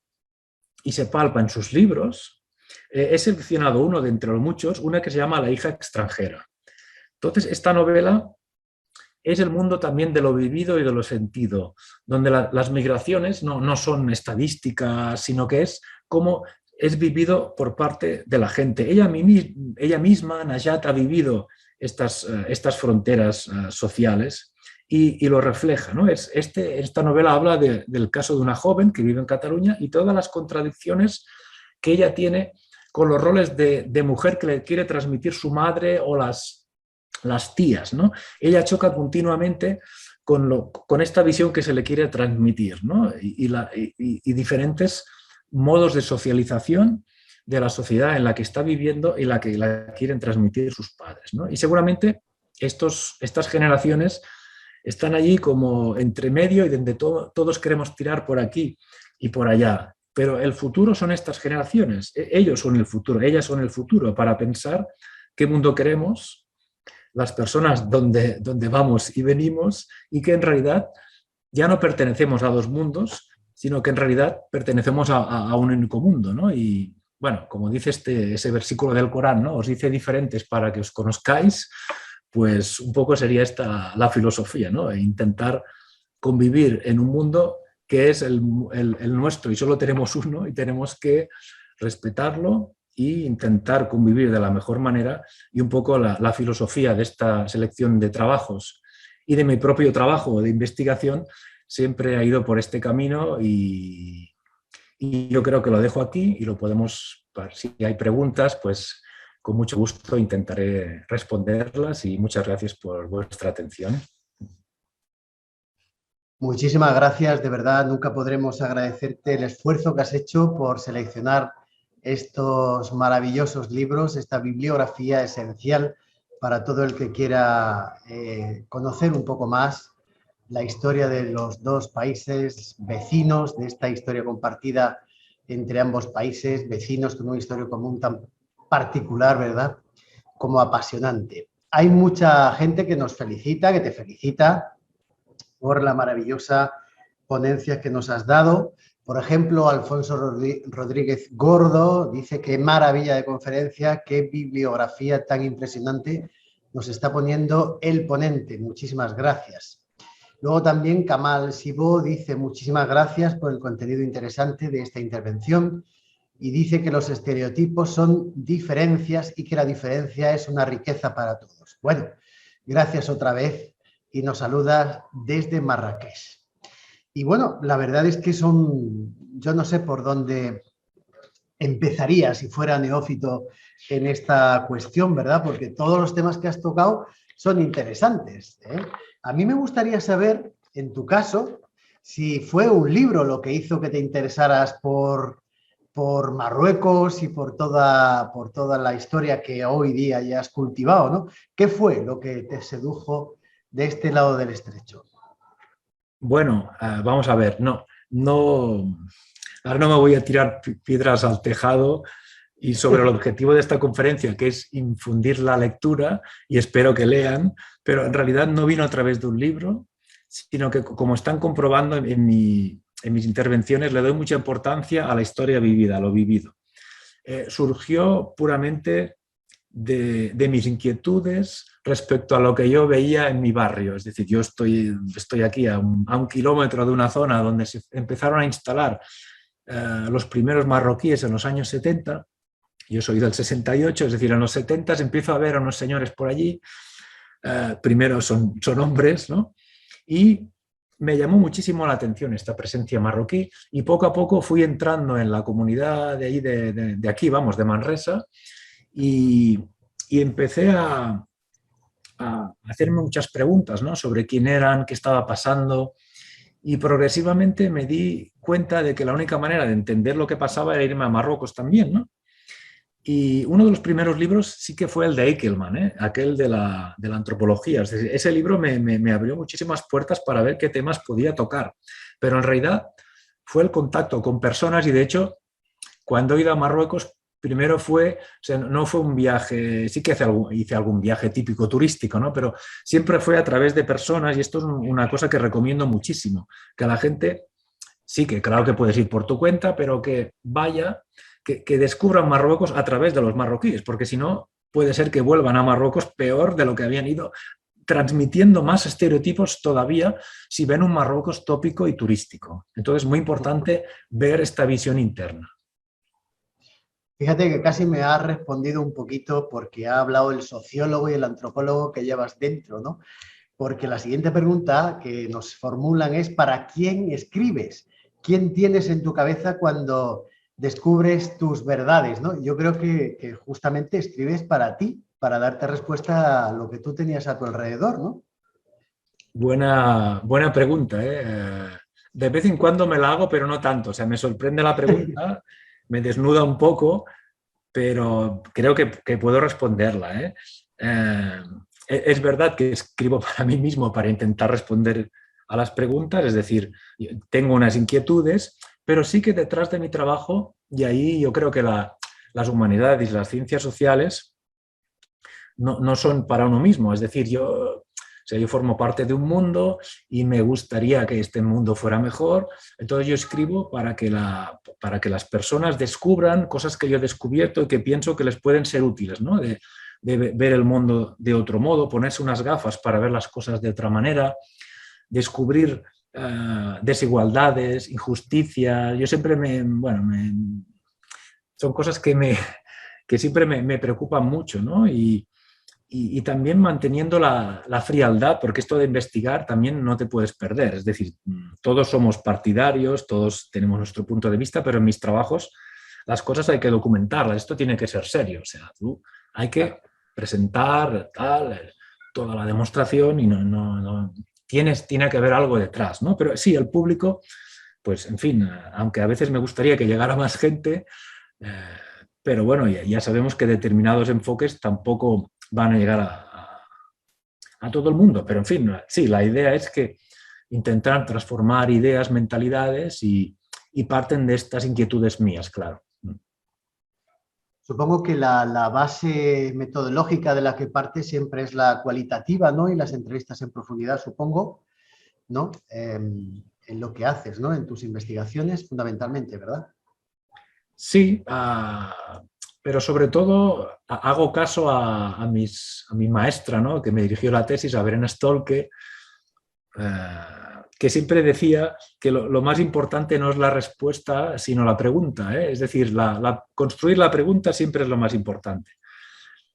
y se palpa en sus libros. He seleccionado uno de entre los muchos, una que se llama La hija extranjera. Entonces, esta novela es el mundo también de lo vivido y de lo sentido, donde las migraciones no son estadísticas, sino que es como es vivido por parte de la gente. Ella misma, Najat, ha vivido estas fronteras sociales y lo refleja, ¿no? Esta novela habla del caso de una joven que vive en Cataluña y todas las contradicciones que ella tiene con los roles de mujer que le quiere transmitir su madre, o las las tías, ¿no? Ella choca continuamente con esta visión que se le quiere transmitir, ¿no? Y diferentes modos de socialización de la sociedad en la que está viviendo y la que la quieren transmitir sus padres, ¿no? Y seguramente estas generaciones están allí como entre medio y donde todos queremos tirar por aquí y por allá. Pero el futuro son estas generaciones, ellos son el futuro, ellas son el futuro para pensar qué mundo queremos, las personas donde vamos y venimos, y que en realidad ya no pertenecemos a dos mundos, sino que en realidad pertenecemos a un único mundo, ¿no? Y bueno, como dice ese versículo del Corán, ¿no? Os hice diferentes para que os conozcáis, pues un poco sería esta la filosofía, ¿no? E intentar convivir en un mundo que es el nuestro y solo tenemos uno y tenemos que respetarlo e intentar convivir de la mejor manera. Y un poco la filosofía de esta selección de trabajos y de mi propio trabajo de investigación siempre ha ido por este camino, y yo creo que lo dejo aquí y lo podemos, si hay preguntas, pues con mucho gusto intentaré responderlas, y muchas gracias por vuestra atención. Muchísimas gracias, de verdad, nunca podremos agradecerte el esfuerzo que has hecho por seleccionar estos maravillosos libros, esta bibliografía esencial para todo el que quiera conocer un poco más la historia de los dos países vecinos, de esta historia compartida entre ambos países, vecinos con una historia común tan particular, ¿verdad?, como apasionante. Hay mucha gente que nos felicita, que te felicita por la maravillosa ponencia que nos has dado. Por ejemplo, Alfonso Rodríguez Gordo dice: qué maravilla de conferencia, qué bibliografía tan impresionante nos está poniendo el ponente. Muchísimas gracias. Luego también Kamal Sibó dice: muchísimas gracias por el contenido interesante de esta intervención, y dice que los estereotipos son diferencias y que la diferencia es una riqueza para todos. Bueno, gracias otra vez, y nos saluda desde Marrakech. Y bueno, la verdad es que yo no sé por dónde empezaría si fuera neófito en esta cuestión, ¿verdad? Porque todos los temas que has tocado son interesantes, ¿eh? A mí me gustaría saber, en tu caso, si fue un libro lo que hizo que te interesaras por Marruecos y por toda la historia que hoy día ya has cultivado, ¿no? ¿Qué fue lo que te sedujo de este lado del estrecho? Bueno, vamos a ver, ahora no me voy a tirar piedras al tejado y sobre el objetivo de esta conferencia, que es infundir la lectura, y espero que lean, pero en realidad no vino a través de un libro, sino que, como están comprobando en mis intervenciones, le doy mucha importancia a la historia vivida, a lo vivido. Surgió puramente de mis inquietudes respecto a lo que yo veía en mi barrio. Es decir, yo estoy aquí a un kilómetro de una zona donde se empezaron a instalar los primeros marroquíes en los años 70. Yo soy del 68, es decir, en los 70 empiezo a ver a unos señores por allí. Primero son hombres, ¿no? Y me llamó muchísimo la atención esta presencia marroquí, y poco a poco fui entrando en la comunidad de ahí, de aquí, vamos, de Manresa, y empecé a hacerme muchas preguntas, ¿no?, sobre quién eran, qué estaba pasando, y progresivamente me di cuenta de que la única manera de entender lo que pasaba era irme a Marruecos también, ¿no? Y uno de los primeros libros sí que fue el de Eichelman, ¿eh?, aquel de la antropología. Es decir, ese libro me abrió muchísimas puertas para ver qué temas podía tocar, pero en realidad fue el contacto con personas, y de hecho, cuando he ido a Marruecos, primero no fue un viaje, sí que hice algún viaje típico turístico, ¿no?, pero siempre fue a través de personas, y esto es una cosa que recomiendo muchísimo, que a la gente, sí que claro que puedes ir por tu cuenta, pero que vaya, que descubran Marruecos a través de los marroquíes, porque si no, puede ser que vuelvan a Marruecos peor de lo que habían ido, transmitiendo más estereotipos todavía si ven un Marruecos tópico y turístico. Entonces, es muy importante ver esta visión interna. Fíjate que casi me ha respondido un poquito, porque ha hablado el sociólogo y el antropólogo que llevas dentro, ¿no? Porque la siguiente pregunta que nos formulan es: ¿para quién escribes? ¿Quién tienes en tu cabeza cuando descubres tus verdades, ¿no? Yo creo que justamente escribes para ti, para darte respuesta a lo que tú tenías a tu alrededor, ¿no? Buena pregunta, ¿eh? De vez en cuando me la hago, pero no tanto. O sea, me sorprende la pregunta, me desnuda un poco, pero creo que puedo responderla, ¿eh? Es verdad que escribo para mí mismo para intentar responder a las preguntas, es decir, tengo unas inquietudes, pero sí que detrás de mi trabajo, y ahí yo creo que las humanidades y las ciencias sociales no son para uno mismo, es decir, yo formo parte de un mundo y me gustaría que este mundo fuera mejor, entonces yo escribo para que las personas descubran cosas que yo he descubierto y que pienso que les pueden ser útiles, ¿no? De ver el mundo de otro modo, ponerse unas gafas para ver las cosas de otra manera, descubrir desigualdades, injusticias. Yo siempre son cosas que siempre me preocupan mucho, ¿no? Y también manteniendo la frialdad, porque esto de investigar también no te puedes perder. Es decir, todos somos partidarios, todos tenemos nuestro punto de vista, pero en mis trabajos las cosas hay que documentarlas. Esto tiene que ser serio. O sea, hay que presentar toda la demostración y tiene que haber algo detrás, ¿no? Pero sí, el público, pues en fin, aunque a veces me gustaría que llegara más gente, pero bueno, ya sabemos que determinados enfoques tampoco van a llegar a todo el mundo. Pero en fin, sí, la idea es que intentar transformar ideas, mentalidades y parten de estas inquietudes mías, claro. Supongo que la base metodológica de la que parte siempre es la cualitativa, ¿no? Y las entrevistas en profundidad, supongo, ¿no? En lo que haces, ¿no? En tus investigaciones, fundamentalmente, ¿verdad? Sí, pero sobre todo hago caso a mi maestra, ¿no? Que me dirigió la tesis, a Verena Stolke, que siempre decía que lo más importante no es la respuesta, sino la pregunta, ¿eh? Es decir, construir la pregunta siempre es lo más importante.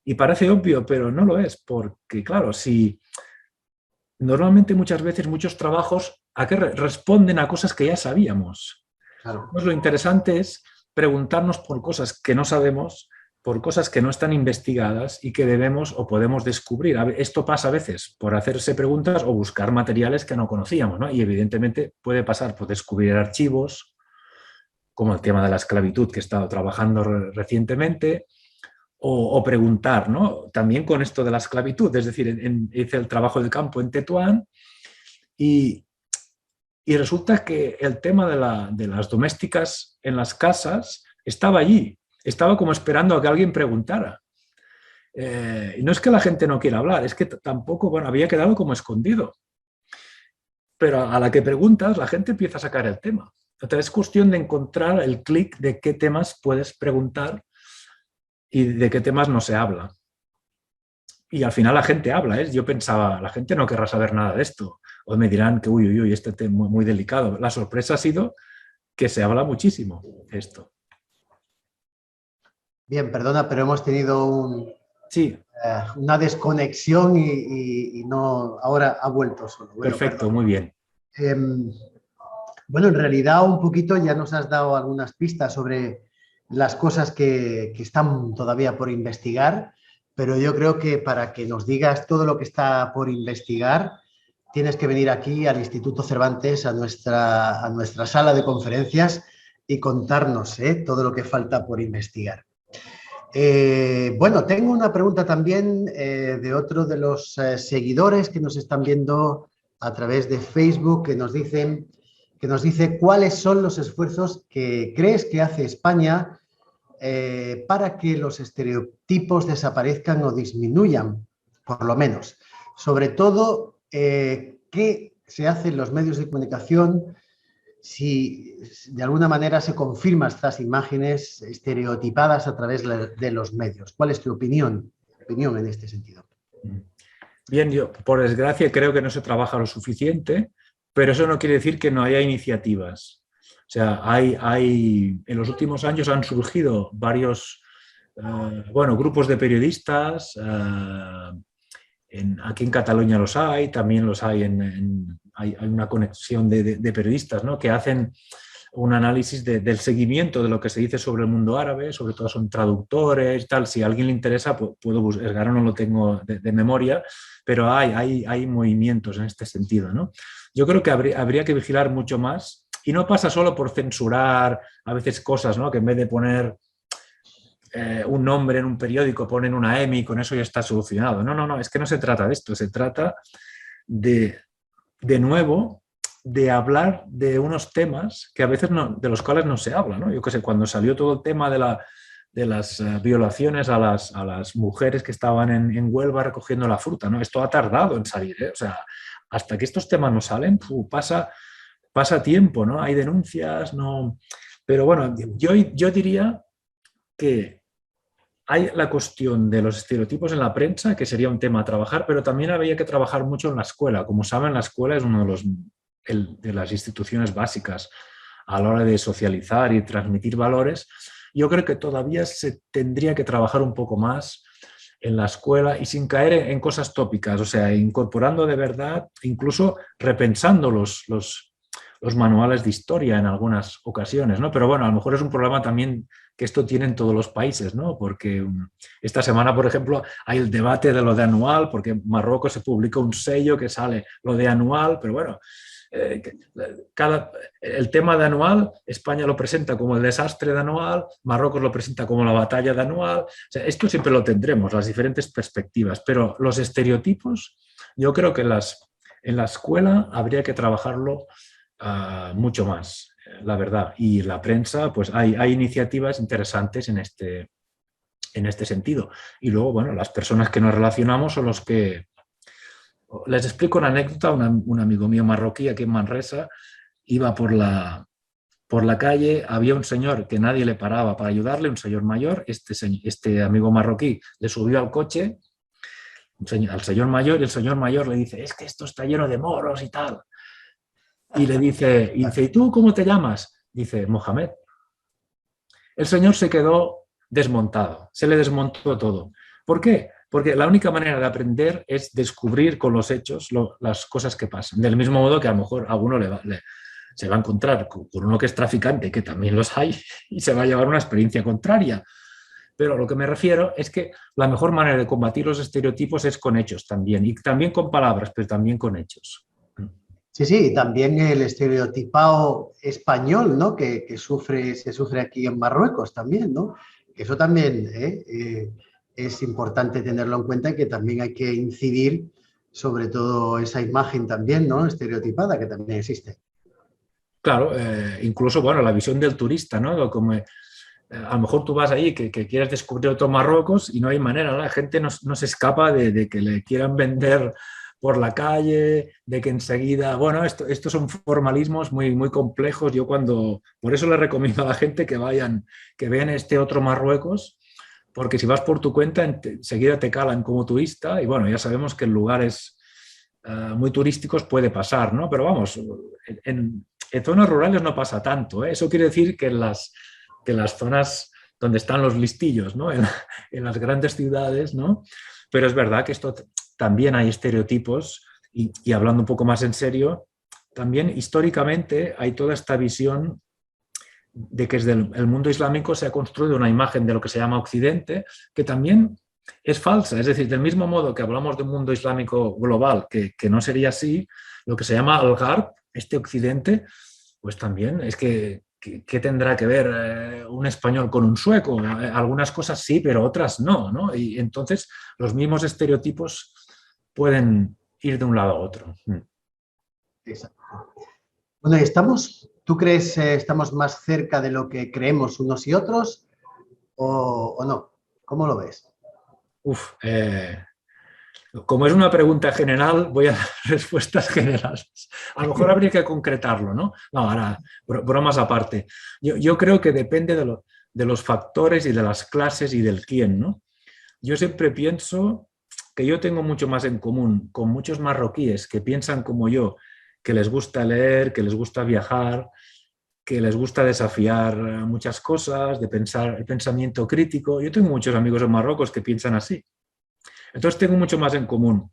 Y parece obvio, pero no lo es, porque claro, si normalmente muchas veces muchos trabajos ¿a qué responden a cosas que ya sabíamos? Claro. Pues lo interesante es preguntarnos por cosas que no sabemos, por cosas que no están investigadas y que debemos o podemos descubrir. Esto pasa a veces por hacerse preguntas o buscar materiales que no conocíamos, ¿no? Y evidentemente puede pasar por descubrir archivos, como el tema de la esclavitud que he estado trabajando recientemente, o preguntar, ¿no? También con esto de la esclavitud, es decir, hice el trabajo de campo en Tetuán y resulta que el tema de las domésticas en las casas estaba allí, estaba como esperando a que alguien preguntara. Y no es que la gente no quiera hablar, es que tampoco, bueno, había quedado como escondido. Pero a la que preguntas, la gente empieza a sacar el tema. Entonces es cuestión de encontrar el clic de qué temas puedes preguntar y de qué temas no se habla. Y al final la gente habla, ¿eh? Yo pensaba, la gente no querrá saber nada de esto. O me dirán que, uy, este tema es muy delicado. La sorpresa ha sido que se habla muchísimo de esto. Bien, perdona, pero hemos tenido Sí, una desconexión y no, ahora ha vuelto solo. Bueno, perfecto, perdón. muy bien. Bueno, en realidad un poquito ya nos has dado algunas pistas sobre las cosas que están todavía por investigar, pero yo creo que para que nos digas todo lo que está por investigar, tienes que venir aquí al Instituto Cervantes, a nuestra sala de conferencias y contarnos todo lo que falta por investigar. Bueno, tengo una pregunta también de otro de los seguidores que nos están viendo a través de Facebook que nos dice cuáles son los esfuerzos que crees que hace España para que los estereotipos desaparezcan o disminuyan, por lo menos. Sobre todo, ¿qué se hace en los medios de comunicación si de alguna manera se confirman estas imágenes estereotipadas a través de los medios? ¿Cuál es tu opinión en este sentido? Bien, yo por desgracia creo que no se trabaja lo suficiente, pero eso no quiere decir que no haya iniciativas. O sea, en los últimos años han surgido varios grupos de periodistas. Aquí en Cataluña los hay, también los hay hay una conexión de periodistas, ¿no? Que hacen un análisis del seguimiento de lo que se dice sobre el mundo árabe, sobre todo son traductores, tal. Si a alguien le interesa, puedo buscar, ahora no lo tengo de memoria, pero hay movimientos en este sentido, ¿no? Yo creo que habría que vigilar mucho más, y no pasa solo por censurar a veces cosas, ¿no? Que en vez de poner un nombre en un periódico ponen una EMI y con eso ya está solucionado. No, no, no, es que no se trata de esto, se trata de nuevo, de hablar de unos temas que a veces de los cuales no se habla, ¿no? Yo qué sé, cuando salió todo el tema de las violaciones a las mujeres que estaban en Huelva recogiendo la fruta, ¿no? Esto ha tardado en salir, ¿eh? O sea, hasta que estos temas no salen, pasa tiempo, ¿no? Hay denuncias, no... Pero bueno, yo diría que hay la cuestión de los estereotipos en la prensa, que sería un tema a trabajar, pero también habría que trabajar mucho en la escuela. Como saben, la escuela es uno de las instituciones básicas a la hora de socializar y transmitir valores. Yo creo que todavía se tendría que trabajar un poco más en la escuela y sin caer en cosas tópicas, o sea, incorporando de verdad, incluso repensando los manuales de historia en algunas ocasiones, ¿no? Pero bueno, a lo mejor es un problema también que esto tienen todos los países, ¿no? Porque esta semana, por ejemplo, hay el debate de lo de anual, porque en Marruecos se publica un sello que sale lo de anual, pero bueno, el tema de anual, España lo presenta como el desastre de anual, Marruecos lo presenta como la batalla de anual. O sea, esto siempre lo tendremos, las diferentes perspectivas, pero los estereotipos, yo creo que en la escuela habría que trabajarlo mucho más, la verdad. Y la prensa, pues hay iniciativas interesantes en este sentido. Y luego, bueno, las personas que nos relacionamos son los que... Les explico una anécdota. Un amigo mío marroquí aquí en Manresa iba por la calle, había un señor que nadie le paraba para ayudarle, un señor mayor. Este amigo marroquí le subió al coche al señor mayor, y el señor mayor le dice: es que esto está lleno de moros y tal. Y le dice, ¿y tú cómo te llamas? Dice: Mohamed. El señor se quedó desmontado, se le desmontó todo. ¿Por qué? Porque la única manera de aprender es descubrir con los hechos las cosas que pasan. Del mismo modo que a lo mejor a uno se va a encontrar con uno que es traficante, que también los hay, y se va a llevar una experiencia contraria. Pero lo que me refiero es que la mejor manera de combatir los estereotipos es con hechos también, y también con palabras, pero también con hechos. Sí, sí, también el estereotipado español, ¿no? Que se sufre aquí en Marruecos también, ¿no? Eso también es importante tenerlo en cuenta, y que también hay que incidir sobre todo esa imagen también, ¿no? Estereotipada, que también existe. Claro, incluso, bueno, la visión del turista, ¿no? Como, a lo mejor tú vas ahí que quieres descubrir otro Marruecos y no hay manera, ¿no? La gente no se escapa de que le quieran vender por la calle, de que enseguida, bueno, estos son formalismos muy, muy complejos. Por eso le recomiendo a la gente que vean este otro Marruecos, porque si vas por tu cuenta, enseguida te calan como turista, y bueno, ya sabemos que en lugares muy turísticos puede pasar, ¿no? Pero vamos, en zonas rurales no pasa tanto, ¿eh? Eso quiere decir que en las zonas donde están los listillos, ¿no? En las grandes ciudades, ¿no? Pero es verdad que esto también hay estereotipos, y hablando un poco más en serio, también históricamente hay toda esta visión de que desde el mundo islámico se ha construido una imagen de lo que se llama Occidente, que también es falsa. Es decir, del mismo modo que hablamos de un mundo islámico global, que no sería así, lo que se llama Al-Gharb, este Occidente, pues también es que ¿qué tendrá que ver un español con un sueco? Algunas cosas sí, pero otras no, ¿no? Y entonces los mismos estereotipos pueden ir de un lado a otro. Exacto. Bueno, ¿tú crees estamos más cerca de lo que creemos unos y otros o no? ¿Cómo lo ves? Uf, como es una pregunta general, voy a dar respuestas generales. A lo mejor habría que concretarlo, ¿no? No, ahora, bromas aparte. Yo creo que depende de los factores y de las clases y del quién, ¿no? Yo siempre pienso que yo tengo mucho más en común con muchos marroquíes que piensan como yo, que les gusta leer, que les gusta viajar, que les gusta desafiar muchas cosas, de pensar el pensamiento crítico. Yo tengo muchos amigos en Marruecos que piensan así. Entonces tengo mucho más en común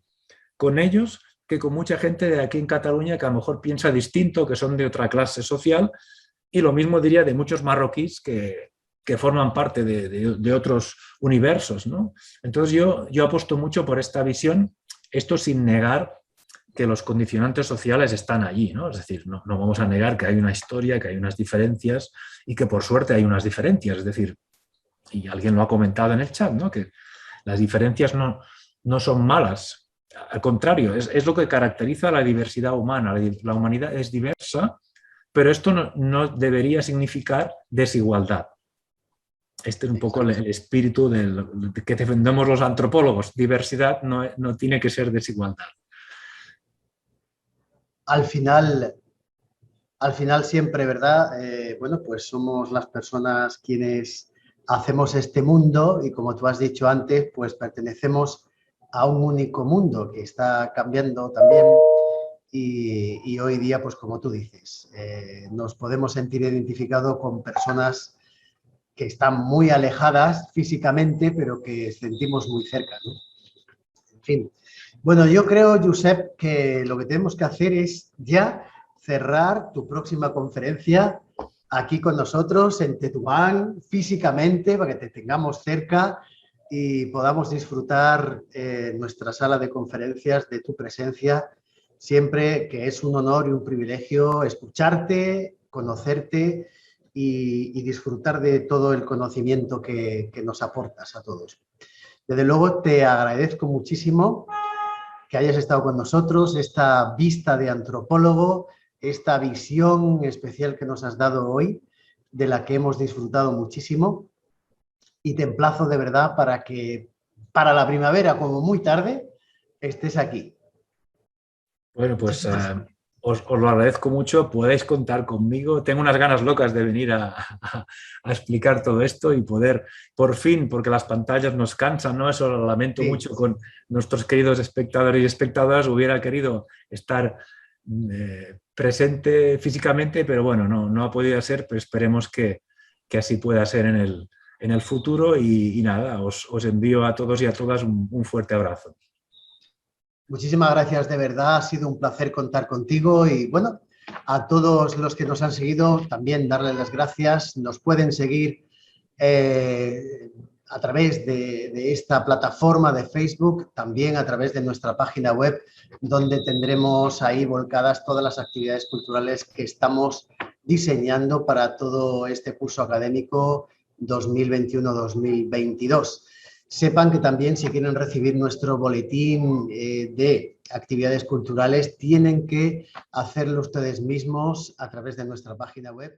con ellos que con mucha gente de aquí en Cataluña que a lo mejor piensa distinto, que son de otra clase social, y lo mismo diría de muchos marroquíes que forman parte de otros universos, ¿no? Entonces yo apuesto mucho por esta visión, esto sin negar que los condicionantes sociales están allí, ¿no? Es decir, no vamos a negar que hay una historia, que hay unas diferencias y que por suerte hay unas diferencias, es decir, y alguien lo ha comentado en el chat, ¿no? Que las diferencias no son malas, al contrario, es lo que caracteriza la diversidad humana, la humanidad es diversa, pero esto no debería significar desigualdad. Este es un poco el espíritu que defendemos los antropólogos. Diversidad no tiene que ser desigualdad. Al final siempre, ¿verdad? Bueno, pues somos las personas quienes hacemos este mundo y como tú has dicho antes, pues pertenecemos a un único mundo que está cambiando también y hoy día, pues como tú dices, nos podemos sentir identificados con personas que están muy alejadas físicamente, pero que sentimos muy cerca, ¿no? En fin. Bueno, yo creo, Josep, que lo que tenemos que hacer es ya cerrar tu próxima conferencia aquí con nosotros en Tetuán, físicamente, para que te tengamos cerca y podamos disfrutar en nuestra sala de conferencias de tu presencia, siempre que es un honor y un privilegio escucharte, conocerte y disfrutar de todo el conocimiento que nos aportas a todos. Desde luego te agradezco muchísimo que hayas estado con nosotros, esta vista de antropólogo, esta visión especial que nos has dado hoy, de la que hemos disfrutado muchísimo. Y te emplazo de verdad para que para la primavera, como muy tarde, estés aquí. Bueno, pues os lo agradezco mucho, podéis contar conmigo. Tengo unas ganas locas de venir a explicar todo esto y poder, por fin, porque las pantallas nos cansan, ¿no? Eso lo lamento mucho con nuestros queridos espectadores y espectadoras. Hubiera querido estar presente físicamente, pero bueno, no ha podido ser, pero esperemos que así pueda ser en el futuro y nada, os envío a todos y a todas un fuerte abrazo. Muchísimas gracias, de verdad, ha sido un placer contar contigo y bueno, a todos los que nos han seguido también darles las gracias. Nos pueden seguir a través de esta plataforma de Facebook, también a través de nuestra página web, donde tendremos ahí volcadas todas las actividades culturales que estamos diseñando para todo este curso académico 2021-2022. Sepan que también si quieren recibir nuestro boletín de actividades culturales, tienen que hacerlo ustedes mismos a través de nuestra página web.